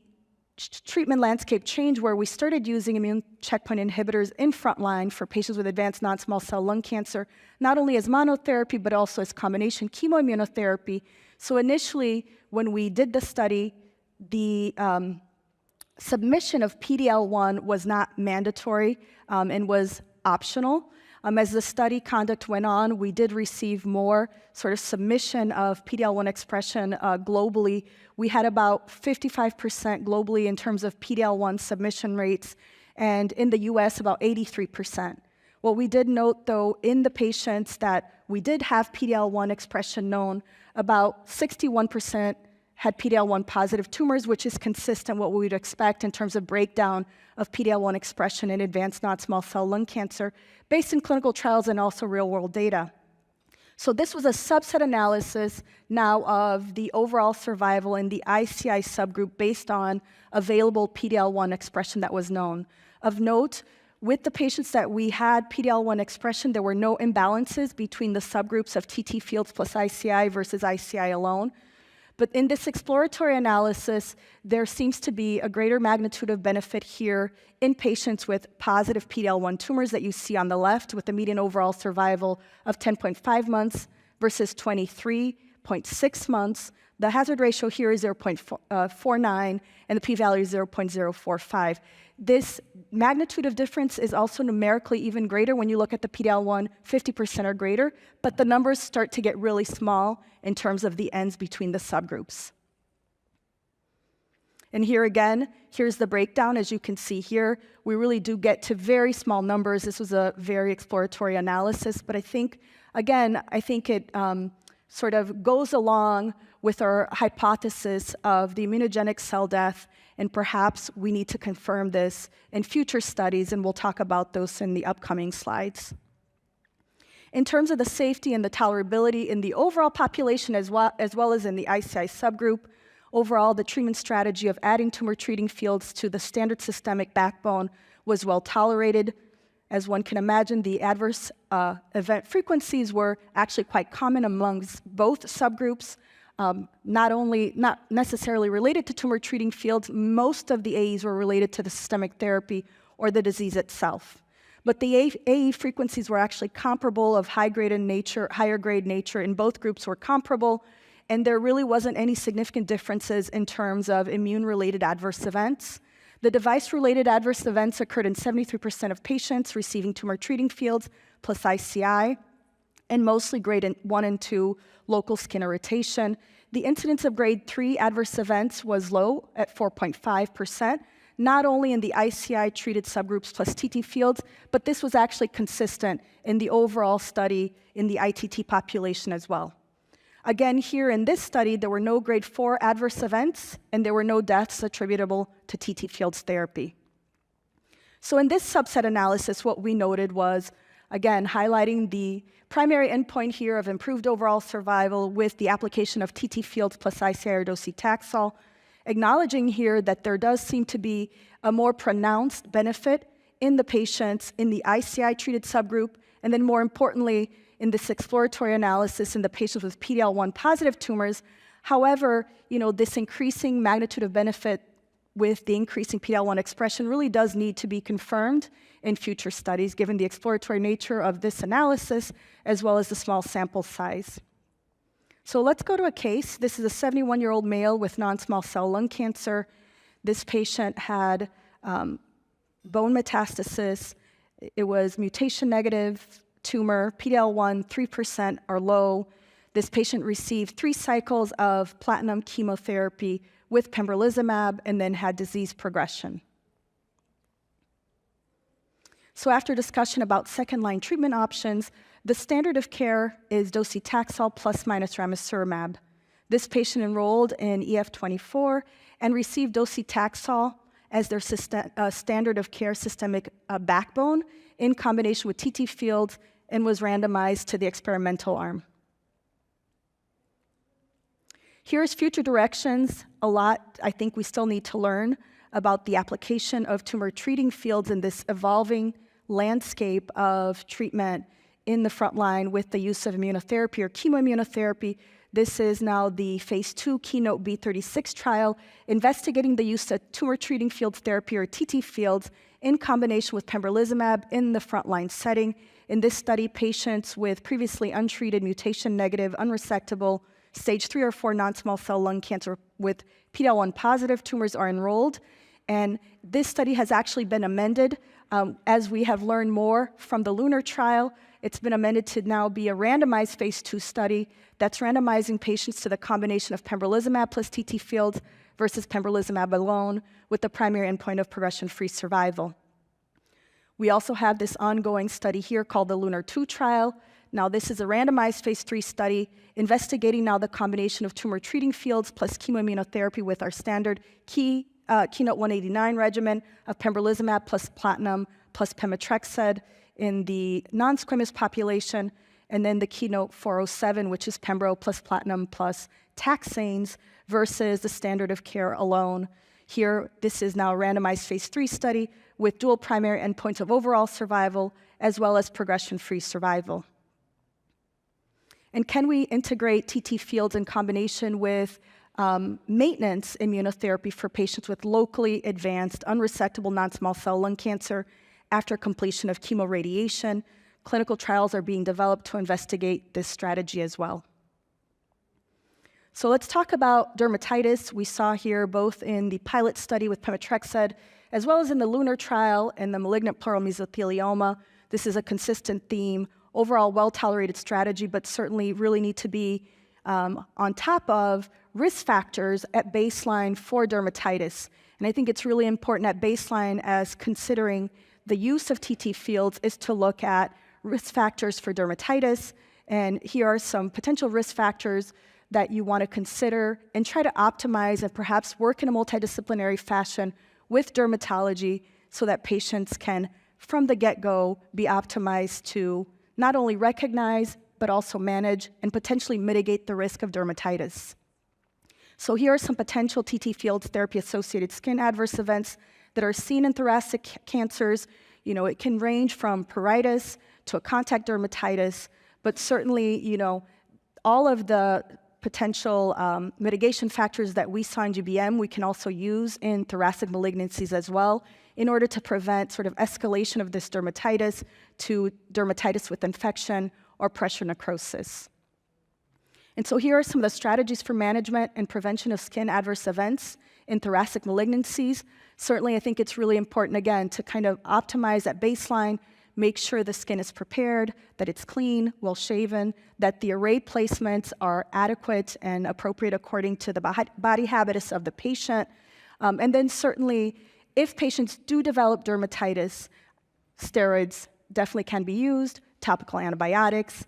S4: treatment landscape changed where we started using immune checkpoint inhibitors in frontline for patients with advanced non-small cell lung cancer, not only as monotherapy, but also as combination chemoimmunotherapy. So initially, when we did the study, the submission of PD-L1 was not mandatory and was optional. As the study conduct went on, we did receive more sort of submission of PD-L1 expression globally. We had about 55% globally in terms of PD-L1 submission rates, and in the US, about 83%. What we did note, though, in the patients that we did have PD-L1 expression known, about 61% had PD-L1 positive tumors, which is consistent with what we would expect in terms of breakdown of PD-L1 expression in advanced non-small cell lung cancer, based in clinical trials and also real-world data. So this was a subset analysis now of the overall survival in the ICI subgroup based on available PD-L1 expression that was known. Of note, with the patients that we had PD-L1 expression, there were no imbalances between the subgroups of TT fields plus ICI versus ICI alone. But in this exploratory analysis, there seems to be a greater magnitude of benefit here in patients with positive PD-L1 tumors that you see on the left, with the median overall survival of 10.5 months versus 23.6 months. The hazard ratio here is 0.49, and the p-value is 0.045. This magnitude of difference is also numerically even greater when you look at the PD-L1, 50% or greater, but the numbers start to get really small in terms of the ends between the subgroups. And here again, here's the breakdown. As you can see here, we really do get to very small numbers. This was a very exploratory analysis, but I think it sort of goes along with our hypothesis of the immunogenic cell death, and perhaps we need to confirm this in future studies, and we'll talk about those in the upcoming slides. In terms of the safety and the tolerability in the overall population as well as in the ICI subgroup, overall the treatment strategy of adding tumor treating fields to the standard systemic backbone was well tolerated. As one can imagine, the adverse event frequencies were actually quite common amongst both subgroups. Not necessarily related to tumor treating fields, most of the AEs were related to the systemic therapy or the disease itself. But the AE frequencies were actually comparable of higher grade nature in both groups were comparable, and there really wasn't any significant differences in terms of immune-related adverse events. The device-related adverse events occurred in 73% of patients receiving tumor treating fields plus ICI, and mostly grade 1 and 2 local skin irritation. The incidence of grade 3 adverse events was low at 4.5%, not only in the ICI-treated subgroups plus TT fields, but this was actually consistent in the overall study in the ITT population as well. Again, here in this study, there were no grade 4 adverse events, and there were no deaths attributable to TT fields therapy. So in this subset analysis, what we noted was, again, highlighting the primary endpoint here of improved overall survival with the application of TT fields plus ICI or docetaxel, acknowledging here that there does seem to be a more pronounced benefit in the patients in the ICI-treated subgroup, and then more importantly, in this exploratory analysis in the patients with PD-L1 positive tumors. However, this increasing magnitude of benefit with the increasing PD-L1 expression really does need to be confirmed in future studies, given the exploratory nature of this analysis, as well as the small sample size. So let's go to a case. This is a 71-year-old male with non-small cell lung cancer. This patient had bone metastasis. It was mutation negative tumor, PD-L1 3% or low. This patient received 3 cycles of platinum chemotherapy with pembrolizumab and then had disease progression. So after discussion about second-line treatment options, the standard of care is docetaxel plus minus ramucirumab. This patient enrolled in EF24 and received docetaxel as their standard of care systemic backbone in combination with TT fields and was randomized to the experimental arm. Here's future directions. A lot, I think, we still need to learn about the application of tumor treating fields in this evolving landscape of treatment in the front line with the use of immunotherapy or chemoimmunotherapy. This is now the phase 2 Keynote B36 trial investigating the use of tumor treating fields therapy or TT fields in combination with pembrolizumab in the frontline setting. In this study, patients with previously untreated mutation-negative, unresectable, stage 3 or 4 non-small cell lung cancer with PD-L1 positive tumors are enrolled. And this study has actually been amended as we have learned more from the LUNAR trial. It's been amended to now be a randomized phase 2 study that's randomizing patients to the combination of pembrolizumab plus TT fields versus pembrolizumab alone with the primary endpoint of progression-free survival. We also have this ongoing study here called the LUNAR 2 trial. Now, this is a randomized phase 3 study investigating now the combination of tumor treating fields plus chemoimmunotherapy with our standard Keynote 189 regimen of pembrolizumab plus platinum plus pemetrexed in the non-squamous population, and then the Keynote 407, which is pembro plus platinum plus taxanes versus the standard of care alone. Here, this is now a randomized phase 3 study with dual primary endpoints of overall survival as well as progression-free survival. And can we integrate TT fields in combination with maintenance immunotherapy for patients with locally advanced unresectable non-small cell lung cancer after completion of chemoradiation? Clinical trials are being developed to investigate this strategy as well. So let's talk about dermatitis. We saw here both in the pilot study with pemetrexed as well as in the LUNAR trial and the malignant pleural mesothelioma. This is a consistent theme, overall well-tolerated strategy, but certainly really need to be on top of risk factors at baseline for dermatitis. And I think it's really important at baseline as considering the use of TT fields is to look at risk factors for dermatitis. And here are some potential risk factors that you want to consider and try to optimize and perhaps work in a multidisciplinary fashion with dermatology so that patients can, from the get-go, be optimized to not only recognize, but also manage and potentially mitigate the risk of dermatitis. So here are some potential TT fields therapy-associated skin adverse events that are seen in thoracic cancers. It can range from pruritus to a contact dermatitis, but certainly, all of the potential mitigation factors that we saw in GBM, we can also use in thoracic malignancies as well in order to prevent sort of escalation of this dermatitis to dermatitis with infection or pressure necrosis. And so here are some of the strategies for management and prevention of skin adverse events in thoracic malignancies. Certainly, I think it's really important, again, to kind of optimize at baseline, make sure the skin is prepared, that it's clean, well-shaven, that the array placements are adequate and appropriate according to the body habitus of the patient. And then certainly, if patients do develop dermatitis, steroids definitely can be used, topical antibiotics.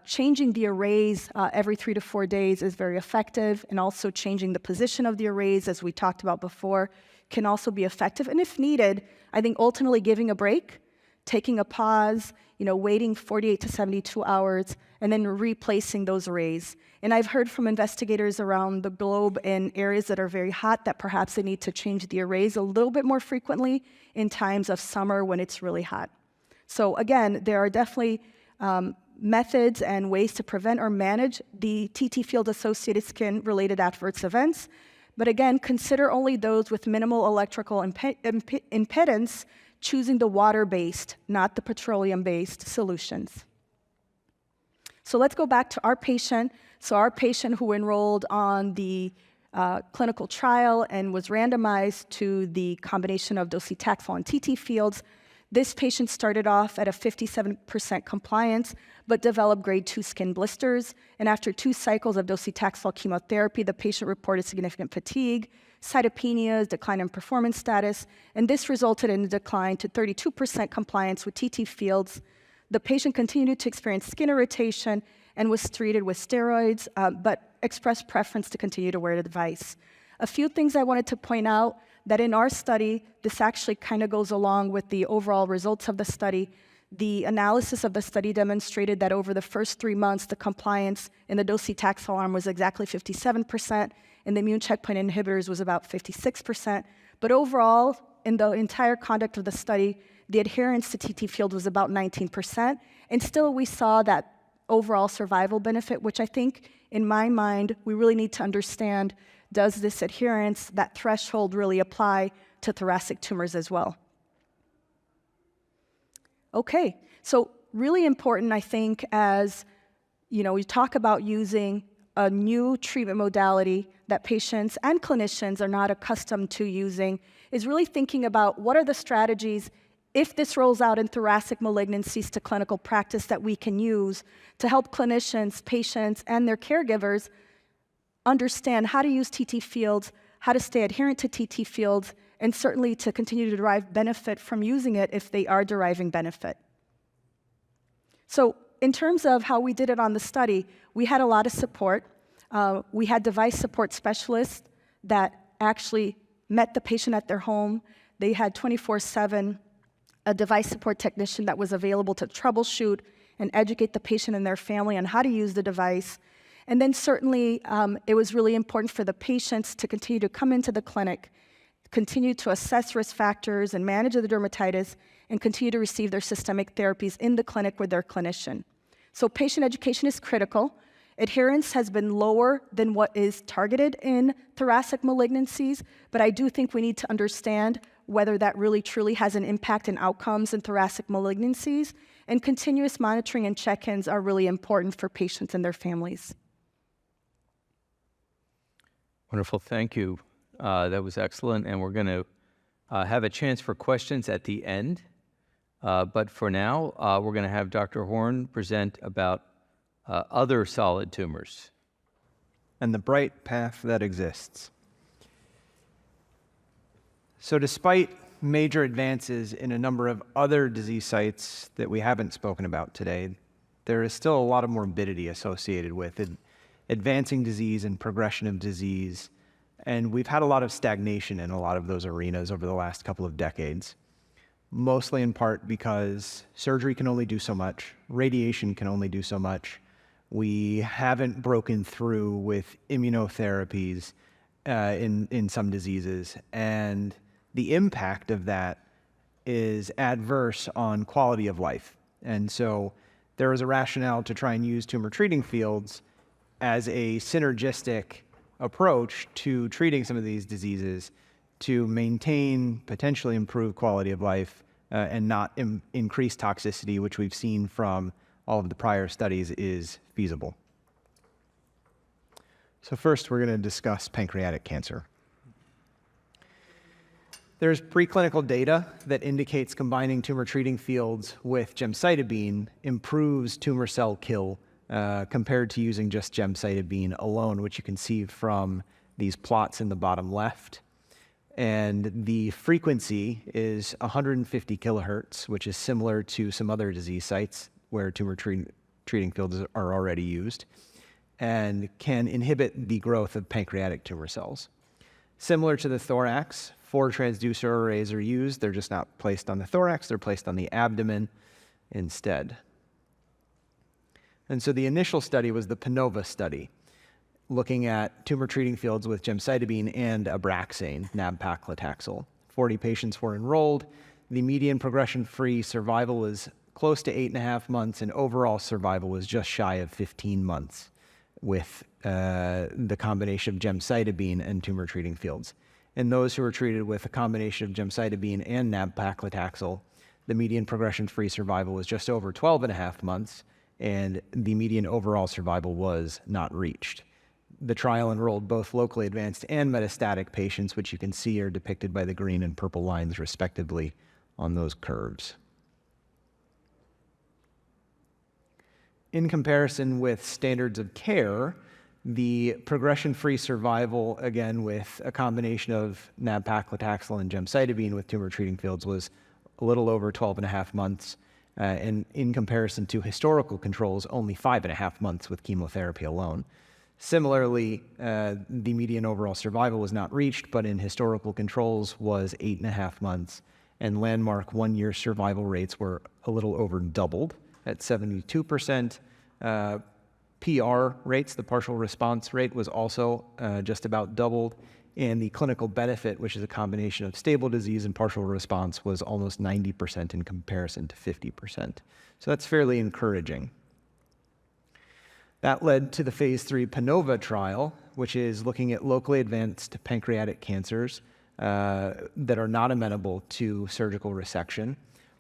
S4: Changing the arrays every 3 to 4 days is very effective, and also changing the position of the arrays, as we talked about before, can also be effective. And if needed, I think ultimately giving a break, taking a pause, waiting 48 to 72 hours, and then replacing those arrays. And I've heard from investigators around the globe in areas that are very hot that perhaps they need to change the arrays a little bit more frequently in times of summer when it's really hot. So again, there are definitely methods and ways to prevent or manage the TT field-associated skin-related adverse events. But again, consider only those with minimal electrical impedance, choosing the water-based, not the petroleum-based solutions. So let's go back to our patient. So our patient who enrolled on the clinical trial and was randomized to the combination of docetaxel and TT fields. This patient started off at a 57% compliance, but developed grade 2 skin blisters. And after 2 cycles of docetaxel chemotherapy, the patient reported significant fatigue, cytopenias, decline in performance status, and this resulted in a decline to 32% compliance with TT fields. The patient continued to experience skin irritation and was treated with steroids, but expressed preference to continue to wear the device. A few things I wanted to point out that in our study, this actually kind of goes along with the overall results of the study. The analysis of the study demonstrated that over the first 3 months, the compliance in the docetaxel arm was exactly 57%, and the immune checkpoint inhibitors was about 56%. But overall, in the entire conduct of the study, the adherence to TT field was about 19%, and still we saw that overall survival benefit, which I think, in my mind, we really need to understand, does this adherence, that threshold, really apply to thoracic tumors as well? Okay, so really important, I think, as we talk about using a new treatment modality that patients and clinicians are not accustomed to using, is really thinking about what are the strategies, if this rolls out in thoracic malignancies to clinical practice, that we can use to help clinicians, patients, and their caregivers understand how to use TT fields, how to stay adherent to TT fields, and certainly to continue to derive benefit from using it if they are deriving benefit. So in terms of how we did it on the study, we had a lot of support. We had device support specialists that actually met the patient at their home. They had 24/7 a device support technician that was available to troubleshoot and educate the patient and their family on how to use the device. And then certainly, it was really important for the patients to continue to come into the clinic, continue to assess risk factors and manage the dermatitis, and continue to receive their systemic therapies in the clinic with their clinician. So patient education is critical. Adherence has been lower than what is targeted in thoracic malignancies, but I do think we need to understand whether that really truly has an impact in outcomes in thoracic malignancies, and continuous monitoring and check-ins are really important for patients and their families.
S2: Wonderful, thank you. That was excellent, and we're going to have a chance for questions at the end. But for now, we're going to have Dr. Horn present about other solid tumors.
S5: And the bright path that exists. So despite major advances in a number of other disease sites that we haven't spoken about today, there is still a lot of morbidity associated with advancing disease and progression of disease, and we've had a lot of stagnation in a lot of those arenas over the last couple of decades, mostly in part because surgery can only do so much, radiation can only do so much. We haven't broken through with immunotherapies in some diseases, and the impact of that is adverse on quality of life. And so there is a rationale to try and use tumor treating fields as a synergistic approach to treating some of these diseases to maintain, potentially improve quality of life and not increase toxicity, which we've seen from all of the prior studies is feasible. So first, we're going to discuss pancreatic cancer. There's preclinical data that indicates combining tumor treating fields with gemcitabine improves tumor cell kill compared to using just gemcitabine alone, which you can see from these plots in the bottom left. And the frequency is 150 kilohertz, which is similar to some other disease sites where tumor treating fields are already used, and can inhibit the growth of pancreatic tumor cells. Similar to the thorax, 4 transducer arrays are used. They're just not placed on the thorax, they're placed on the abdomen instead. And so the initial study was the PANOVA study, looking at tumor treating fields with gemcitabine and Abraxane, nab-paclitaxel. 40 patients were enrolled. The median progression-free survival was close to 8.5 months, and overall survival was just shy of 15 months with the combination of gemcitabine and tumor treating fields. In those who were treated with a combination of gemcitabine and nab-paclitaxel, the median progression-free survival was just over 12.5 months, and the median overall survival was not reached. The trial enrolled both locally advanced and metastatic patients, which you can see are depicted by the green and purple lines respectively on those curves. In comparison with standards of care, the progression-free survival, again with a combination of nab-paclitaxel and gemcitabine with tumor treating fields, was a little over 12.5 months, and in comparison to historical controls, only 5.5 months with chemotherapy alone. Similarly, the median overall survival was not reached, but in historical controls was 8.5 months, and landmark 1-year survival rates were a little over doubled at 72%. PR rates, the partial response rate, was also just about doubled, and the clinical benefit, which is a combination of stable disease and partial response, was almost 90% in comparison to 50%. So that's fairly encouraging. That led to the phase 3 PANOVA trial, which is looking at locally advanced pancreatic cancers that are not amenable to surgical resection,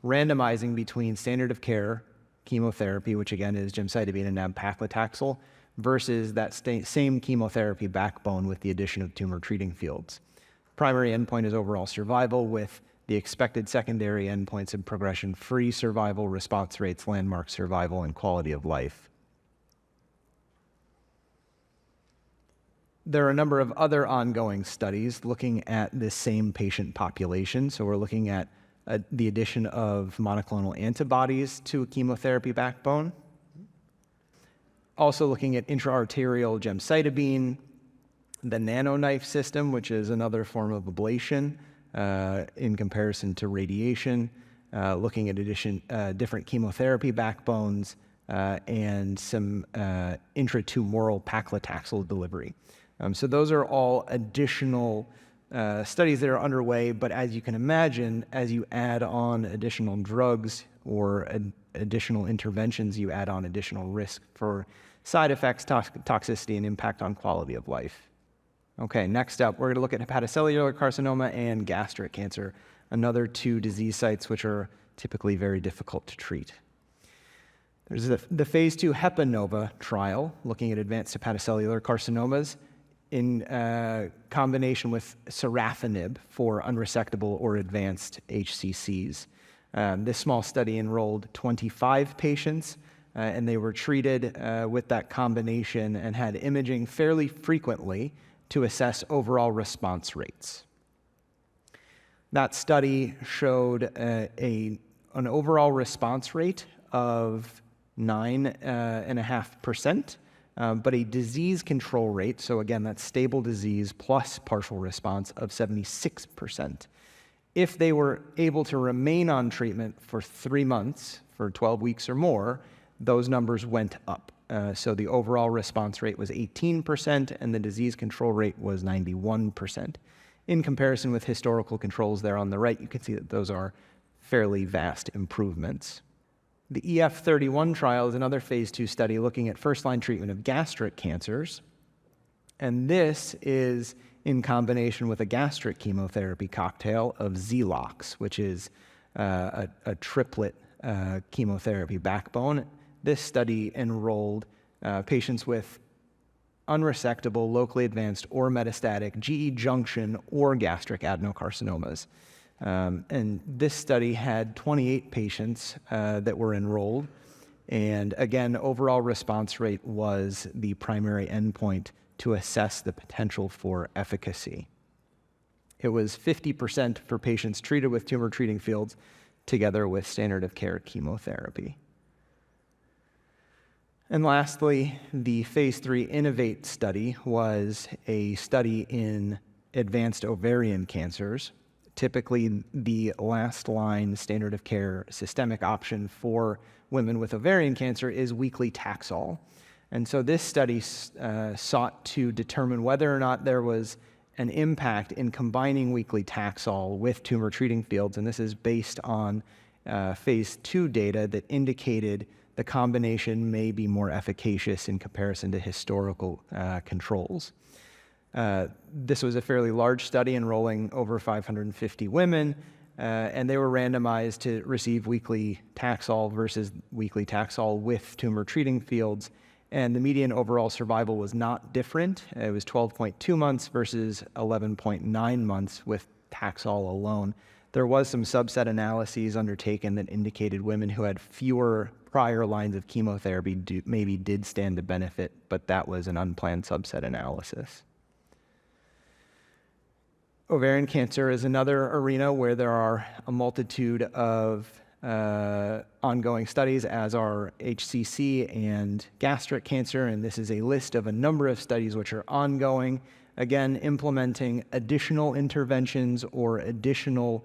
S5: randomizing between standard of care chemotherapy, which again is gemcitabine and nab-paclitaxel, versus that same chemotherapy backbone with the addition of tumor treating fields. Primary endpoint is overall survival, with the expected secondary endpoints of progression-free survival, response rates, landmark survival, and quality of life. There are a number of other ongoing studies looking at this same patient population. So we're looking at the addition of monoclonal antibodies to a chemotherapy backbone. Also looking at intraarterial gemcitabine, the nanoknife system, which is another form of ablation in comparison to radiation, looking at different chemotherapy backbones, and some intratumoral paclitaxel delivery. So those are all additional studies that are underway, but as you can imagine, as you add on additional drugs or additional interventions, you add on additional risk for side effects, toxicity, and impact on quality of life. Okay, next up, we're going to look at hepatocellular carcinoma and gastric cancer, another 2 disease sites which are typically very difficult to treat. There's the phase 2 HEPANOVA trial looking at advanced hepatocellular carcinomas in combination with sorafenib for unresectable or advanced HCCs. This small study enrolled 25 patients, and they were treated with that combination and had imaging fairly frequently to assess overall response rates. That study showed an overall response rate of 9.5%, but a disease control rate, so again, that's stable disease plus partial response, of 76%. If they were able to remain on treatment for 3 months, for 12 weeks or more, those numbers went up. So the overall response rate was 18%, and the disease control rate was 91%. In comparison with historical controls there on the right, you can see that those are fairly vast improvements. The EF31 trial is another phase 2 study looking at first-line treatment of gastric cancers. And this is in combination with a gastric chemotherapy cocktail of Zelox, which is a triplet chemotherapy backbone. This study enrolled patients with unresectable, locally advanced, or metastatic GE junction or gastric adenocarcinomas. And this study had 28 patients that were enrolled. And again, overall response rate was the primary endpoint to assess the potential for efficacy. It was 50% for patients treated with tumor treating fields together with standard of care chemotherapy. And lastly, the phase 3 INNOVATE study was a study in advanced ovarian cancers. Typically, the last line standard of care systemic option for women with ovarian cancer is weekly Taxol. And so this study sought to determine whether or not there was an impact in combining weekly Taxol with tumor treating fields. And this is based on phase 2 data that indicated the combination may be more efficacious in comparison to historical controls. This was a fairly large study enrolling over 550 women, and they were randomized to receive weekly Taxol versus weekly Taxol with tumor treating fields. And the median overall survival was not different. It was 12.2 months versus 11.9 months with Taxol alone. There was some subset analyses undertaken that indicated women who had fewer prior lines of chemotherapy maybe did stand to benefit, but that was an unplanned subset analysis. Ovarian cancer is another arena where there are a multitude of ongoing studies, as are HCC and gastric cancer, and this is a list of a number of studies which are ongoing, again, implementing additional interventions or additional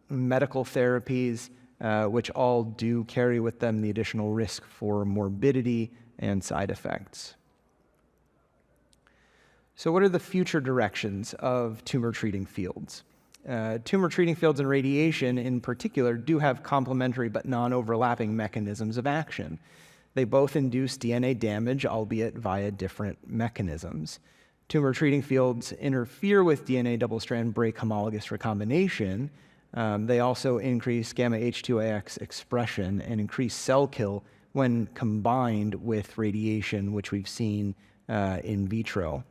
S5: medical therapies, which all do carry with them the additional risk for morbidity and side effects. So what are the future directions of tumor treating fields? Tumor treating fields and radiation in particular do have complementary but non-overlapping mechanisms of action. They both induce DNA damage, albeit via different mechanisms. Tumor treating fields interfere with DNA double-strand break homologous recombination. They also increase gamma H2AX expression and increase cell kill when combined with radiation, which we've seen in vitro.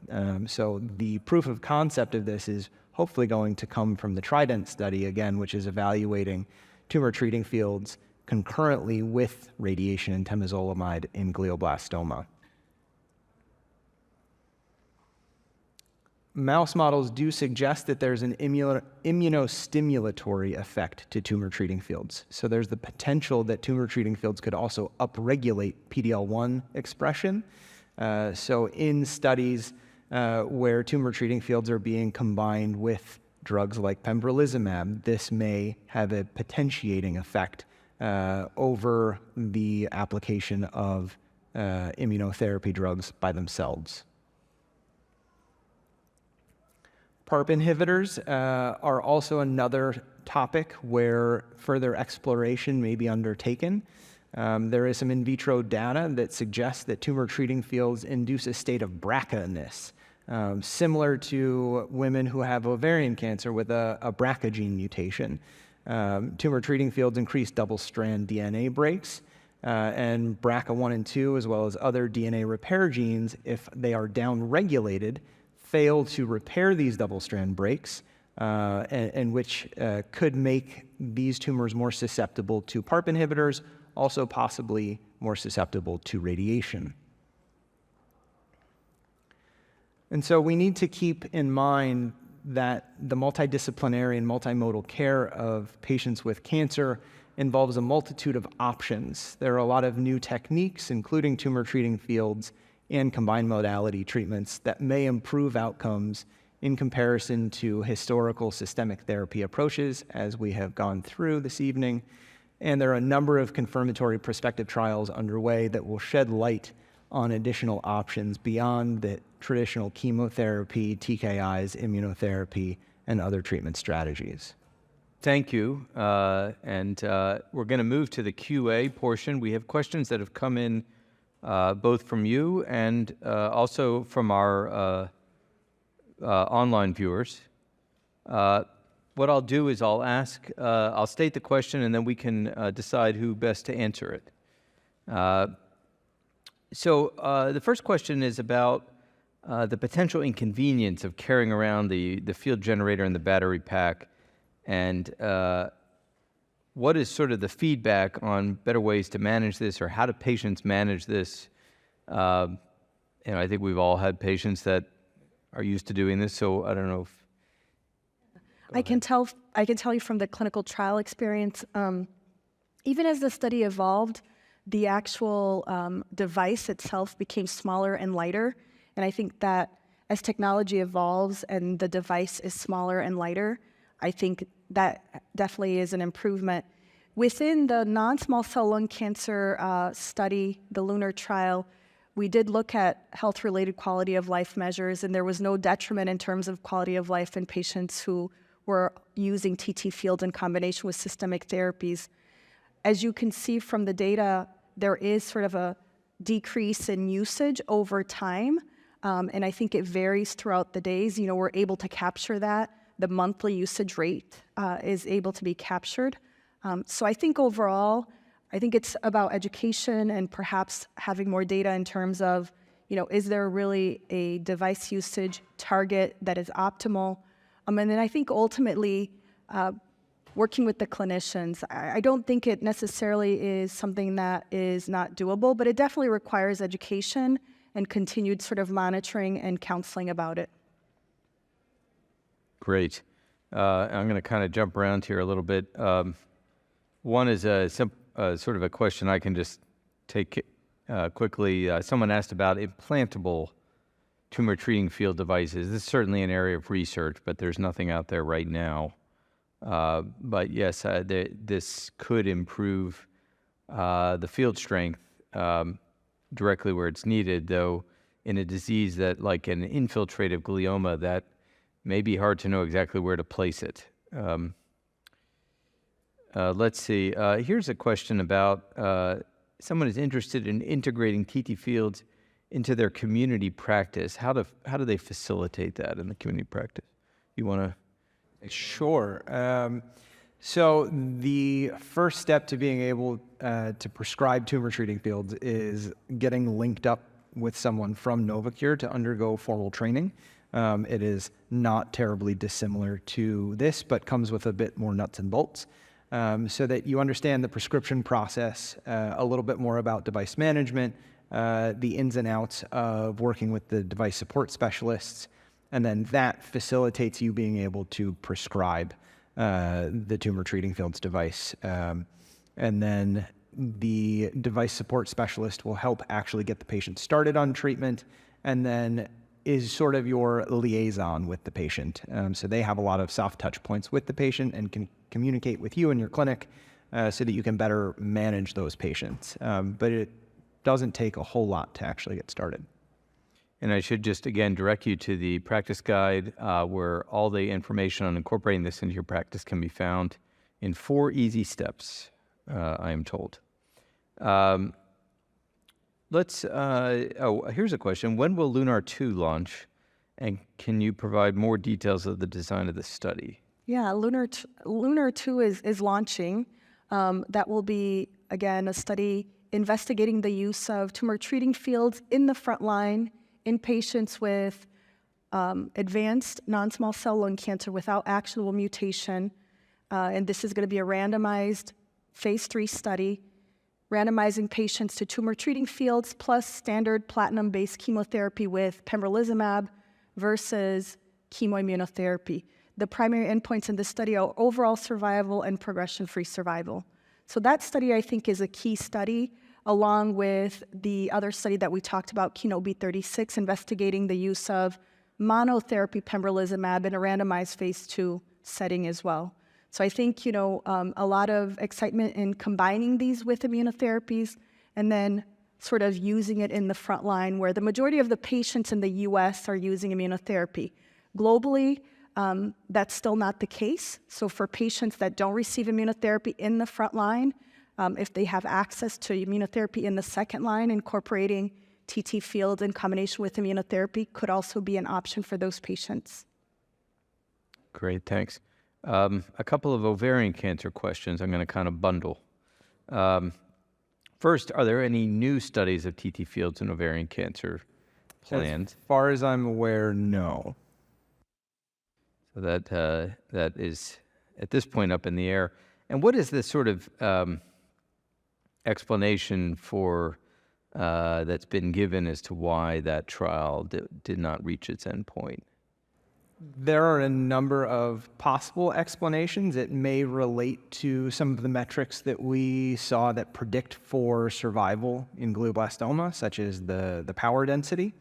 S5: So the proof of concept of this is hopefully going to come from the Trident study, again, which is evaluating tumor treating fields concurrently with radiation and temozolomide in glioblastoma. Mouse models do suggest that there's an immunostimulatory effect to tumor treating fields. So there's the potential that tumor treating fields could also upregulate PD-L1 expression. So in studies where tumor treating fields are being combined with drugs like pembrolizumab, this may have a potentiating effect over the application of immunotherapy drugs by themselves. PARP inhibitors are also another topic where further exploration may be undertaken. There is some in vitro data that suggests that tumor treating fields induce a state of BRCA-ness, similar to women who have ovarian cancer with a BRCA gene mutation. Tumor treating fields increase double-strand DNA breaks, and BRCA1 and 2, as well as other DNA repair genes, if they are downregulated, fail to repair these double-strand breaks, and which could make these tumors more susceptible to PARP inhibitors, also possibly more susceptible to radiation. And so we need to keep in mind that the multidisciplinary and multimodal care of patients with cancer involves a multitude of options. There are a lot of new techniques, including tumor treating fields and combined modality treatments, that may improve outcomes in comparison to historical systemic therapy approaches, as we have gone through this evening. And there are a number of confirmatory prospective trials underway that will shed light on additional options beyond the traditional chemotherapy, TKIs, immunotherapy, and other treatment strategies.
S2: Thank you. We're going to move to the QA portion. We have questions that have come in both from you and also from our online viewers. What I'll do is I'll state the question, and then we can decide who best to answer it. So the first question is about the potential inconvenience of carrying around the field generator and the battery pack, and what is sort of the feedback on better ways to manage this, or how do patients manage this? I think we've all had patients that are used to doing this, so I don't know if...
S4: I can tell you from the clinical trial experience, even as the study evolved, the actual device itself became smaller and lighter. And I think that as technology evolves and the device is smaller and lighter, I think that definitely is an improvement. Within the non-small cell lung cancer study, the LUNAR trial, we did look at health-related quality of life measures, and there was no detriment in terms of quality of life in patients who were using TT fields in combination with systemic therapies. As you can see from the data, there is sort of a decrease in usage over time, and I think it varies throughout the days. We're able to capture that. The monthly usage rate is able to be captured. So I think overall, I think it's about education and perhaps having more data in terms of, is there really a device usage target that is optimal? And then I think ultimately, working with the clinicians, I don't think it necessarily is something that is not doable, but it definitely requires education and continued sort of monitoring and counseling about it.
S2: Great. I'm going to kind of jump around here a little bit. One is sort of a question I can just take quickly. Someone asked about implantable tumor treating field devices. This is certainly an area of research, but there's nothing out there right now. But yes, this could improve the field strength directly where it's needed, though in a disease that, like an infiltrative glioma, that may be hard to know exactly where to place it. Let's see. Here's a question about someone is interested in integrating TT fields into their community practice. How do they facilitate that in the community practice? You want to?
S5: Sure. So the first step to being able to prescribe tumor treating fields is getting linked up with someone from Novocure to undergo formal training. It is not terribly dissimilar to this, but comes with a bit more nuts and bolts, so that you understand the prescription process, a little bit more about device management, the ins and outs of working with the device support specialists, and then that facilitates you being able to prescribe the tumor treating fields device. And then the device support specialist will help actually get the patient started on treatment, and then is sort of your liaison with the patient. So they have a lot of soft touch points with the patient and can communicate with you in your clinic so that you can better manage those patients. But it doesn't take a whole lot to actually get started.
S2: And I should just, again, direct you to the practice guide where all the information on incorporating this into your practice can be found in 4 easy steps, I am told. Here's a question. When will LUNAR 2 launch? And can you provide more details of the design of the study?
S4: Yeah, LUNAR 2 is launching. That will be, again, a study investigating the use of tumor treating fields in the front line in patients with advanced non-small cell lung cancer without actionable mutation. And this is going to be a randomized phase 3 study, randomizing patients to tumor treating fields plus standard platinum-based chemotherapy with pembrolizumab versus chemoimmunotherapy. The primary endpoints in this study are overall survival and progression-free survival. So that study, I think, is a key study, along with the other study that we talked about, KEYNOTE-B36, investigating the use of monotherapy pembrolizumab in a randomized phase 2 setting as well. So I think, a lot of excitement in combining these with immunotherapies and then sort of using it in the front line where the majority of the patients in the US are using immunotherapy. Globally, that's still not the case. So for patients that don't receive immunotherapy in the front line, if they have access to immunotherapy in the second line, incorporating TT fields in combination with immunotherapy could also be an option for those patients.
S2: Great, thanks. A couple of ovarian cancer questions I'm going to kind of bundle. First, are there any new studies of TT fields in ovarian cancer planned?
S5: As far as I'm aware, no.
S2: So that is, at this point, up in the air. And what is the sort of explanation for that's been given as to why that trial did not reach its endpoint?
S5: There are a number of possible explanations. It may relate to some of the metrics that we saw that predict for survival in glioblastoma, such as the power density.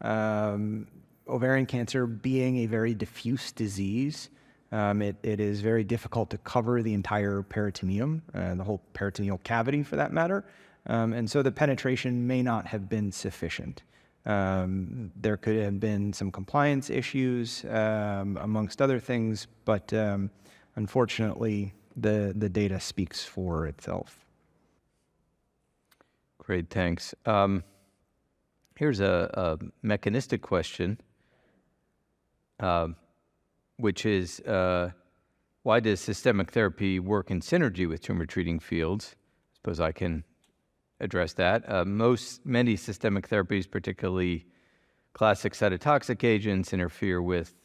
S5: Ovarian cancer being a very diffuse disease, it is very difficult to cover the entire peritoneum, the whole peritoneal cavity for that matter. And so the penetration may not have been sufficient. There could have been some compliance issues, amongst other things, but unfortunately, the data speaks for itself.
S2: Great, thanks. Here's a mechanistic question, which is, why does systemic therapy work in synergy with tumor treating fields? I suppose I can address that. Many systemic therapies, particularly classic cytotoxic agents, interfere with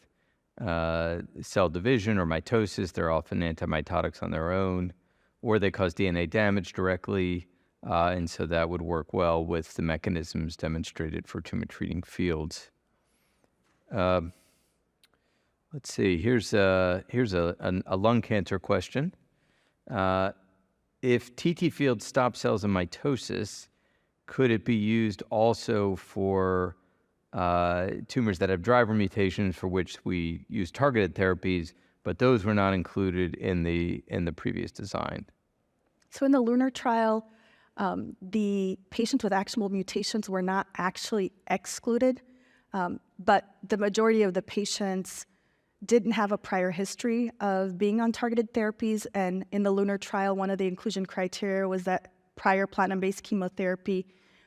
S2: cell division or mitosis. They're often antimitotics on their own, or they cause DNA damage directly, and so that would work well with the mechanisms demonstrated for tumor treating fields. Let's see. Here's a lung cancer question. If TT fields stop cells in mitosis, could it be used also for tumors that have driver mutations for which we use targeted therapies, but those were not included in the previous design?
S4: So in the LUNAR trial, the patients with actionable mutations were not actually excluded, but the majority of the patients didn't have a prior history of being on targeted therapies. And in the LUNAR trial, one of the inclusion criteria was that prior platinum-based chemotherapy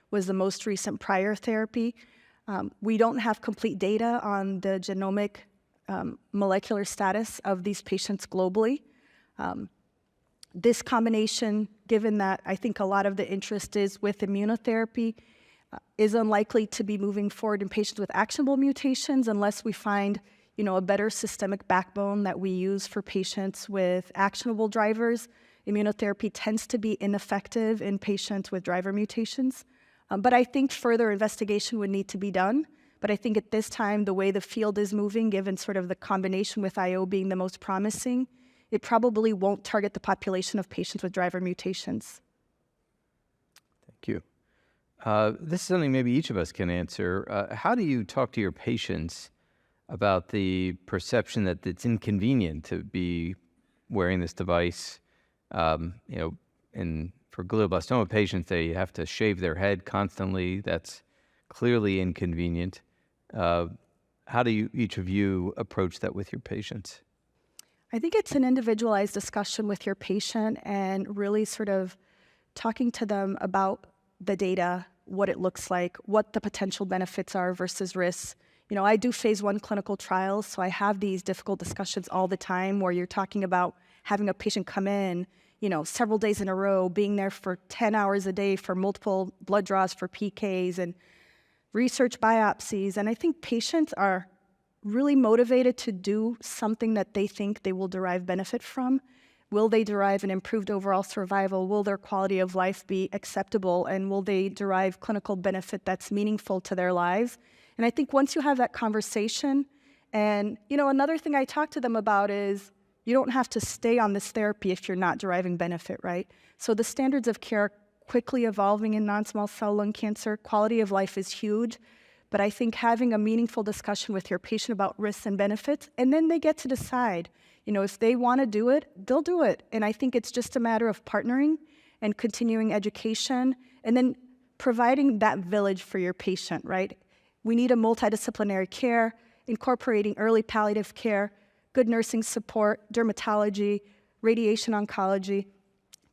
S4: was the most recent prior therapy. We don't have complete data on the genomic molecular status of these patients globally. This combination, given that I think a lot of the interest is with immunotherapy, is unlikely to be moving forward in patients with actionable mutations unless we find a better systemic backbone that we use for patients with actionable drivers. Immunotherapy tends to be ineffective in patients with driver mutations. But I think further investigation would need to be done. But I think at this time, the way the field is moving, given sort of the combination with IO being the most promising, it probably won't target the population of patients with driver mutations.
S2: Thank you. This is something maybe each of us can answer. How do you talk to your patients about the perception that it's inconvenient to be wearing this device? And for glioblastoma patients, they have to shave their head constantly. That's clearly inconvenient. How do each of you approach that with your patients?
S4: I think it's an individualized discussion with your patient and really sort of talking to them about the data, what it looks like, what the potential benefits are versus risks. I do phase 1 clinical trials, so I have these difficult discussions all the time where you're talking about having a patient come in, several days in a row, being there for 10 hours a day for multiple blood draws for PKs and research biopsies. And I think patients are really motivated to do something that they think they will derive benefit from. Will they derive an improved overall survival? Will their quality of life be acceptable? And will they derive clinical benefit that's meaningful to their lives? And I think once you have that conversation, and another thing I talk to them about is you don't have to stay on this therapy if you're not deriving benefit, right? So the standards of care are quickly evolving in non-small cell lung cancer. Quality of life is huge. But I think having a meaningful discussion with your patient about risks and benefits, and then they get to decide, if they want to do it, they'll do it. And I think it's just a matter of partnering and continuing education and then providing that village for your patient, right? We need a multidisciplinary care, incorporating early palliative care, good nursing support, dermatology, radiation oncology.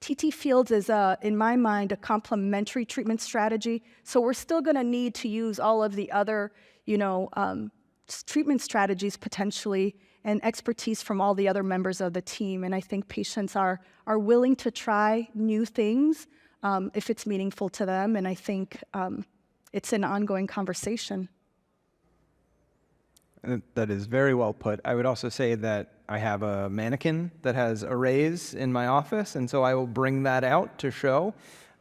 S4: TT fields is, in my mind, a complementary treatment strategy. So we're still going to need to use all of the other, treatment strategies potentially and expertise from all the other members of the team. And I think patients are willing to try new things if it's meaningful to them. And I think it's an ongoing conversation.
S5: That is very well put. I would also say that I have a mannequin that has arrays in my office, and so I will bring that out to show,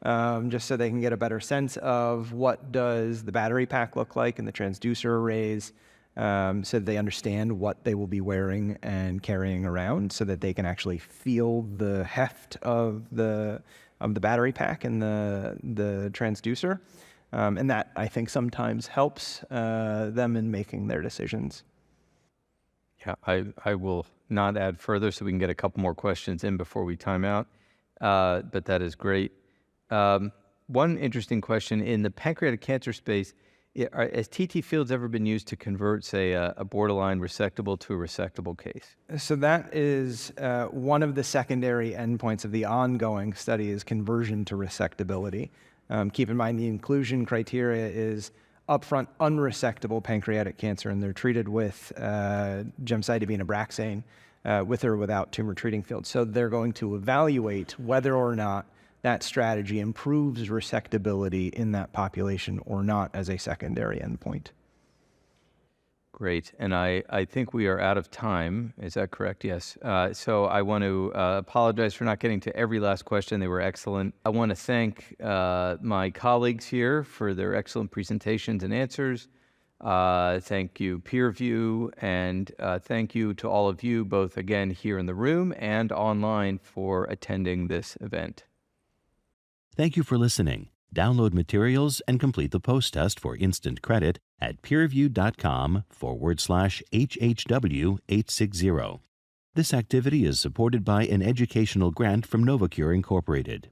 S5: just so they can get a better sense of what does the battery pack look like and the transducer arrays, so that they understand what they will be wearing and carrying around, so that they can actually feel the heft of the battery pack and the transducer. And that, I think, sometimes helps them in making their decisions.
S2: Yeah, I will not add further so we can get a couple more questions in before we time out, but that is great. One interesting question, in the pancreatic cancer space, has TT fields ever been used to convert, say, a borderline resectable to a resectable case?
S5: So that is one of the secondary endpoints of the ongoing study, is conversion to resectability. Keep in mind the inclusion criteria is upfront unresectable pancreatic cancer, and they're treated with gemcitabine Abraxane with or without tumor treating fields. So they're going to evaluate whether or not that strategy improves resectability in that population or not as a secondary endpoint.
S2: Great. And I think we are out of time. Is that correct? Yes. So I want to apologize for not getting to every last question. They were excellent. I want to thank my colleagues here for their excellent presentations and answers. Thank you, PeerView, and thank you to all of you, both again here in the room and online, for attending this event.
S1: Thank you for listening. Download materials and complete the post-test for instant credit at peerview.com/HHW860. This activity is supported by an educational grant from Novacure Incorporated.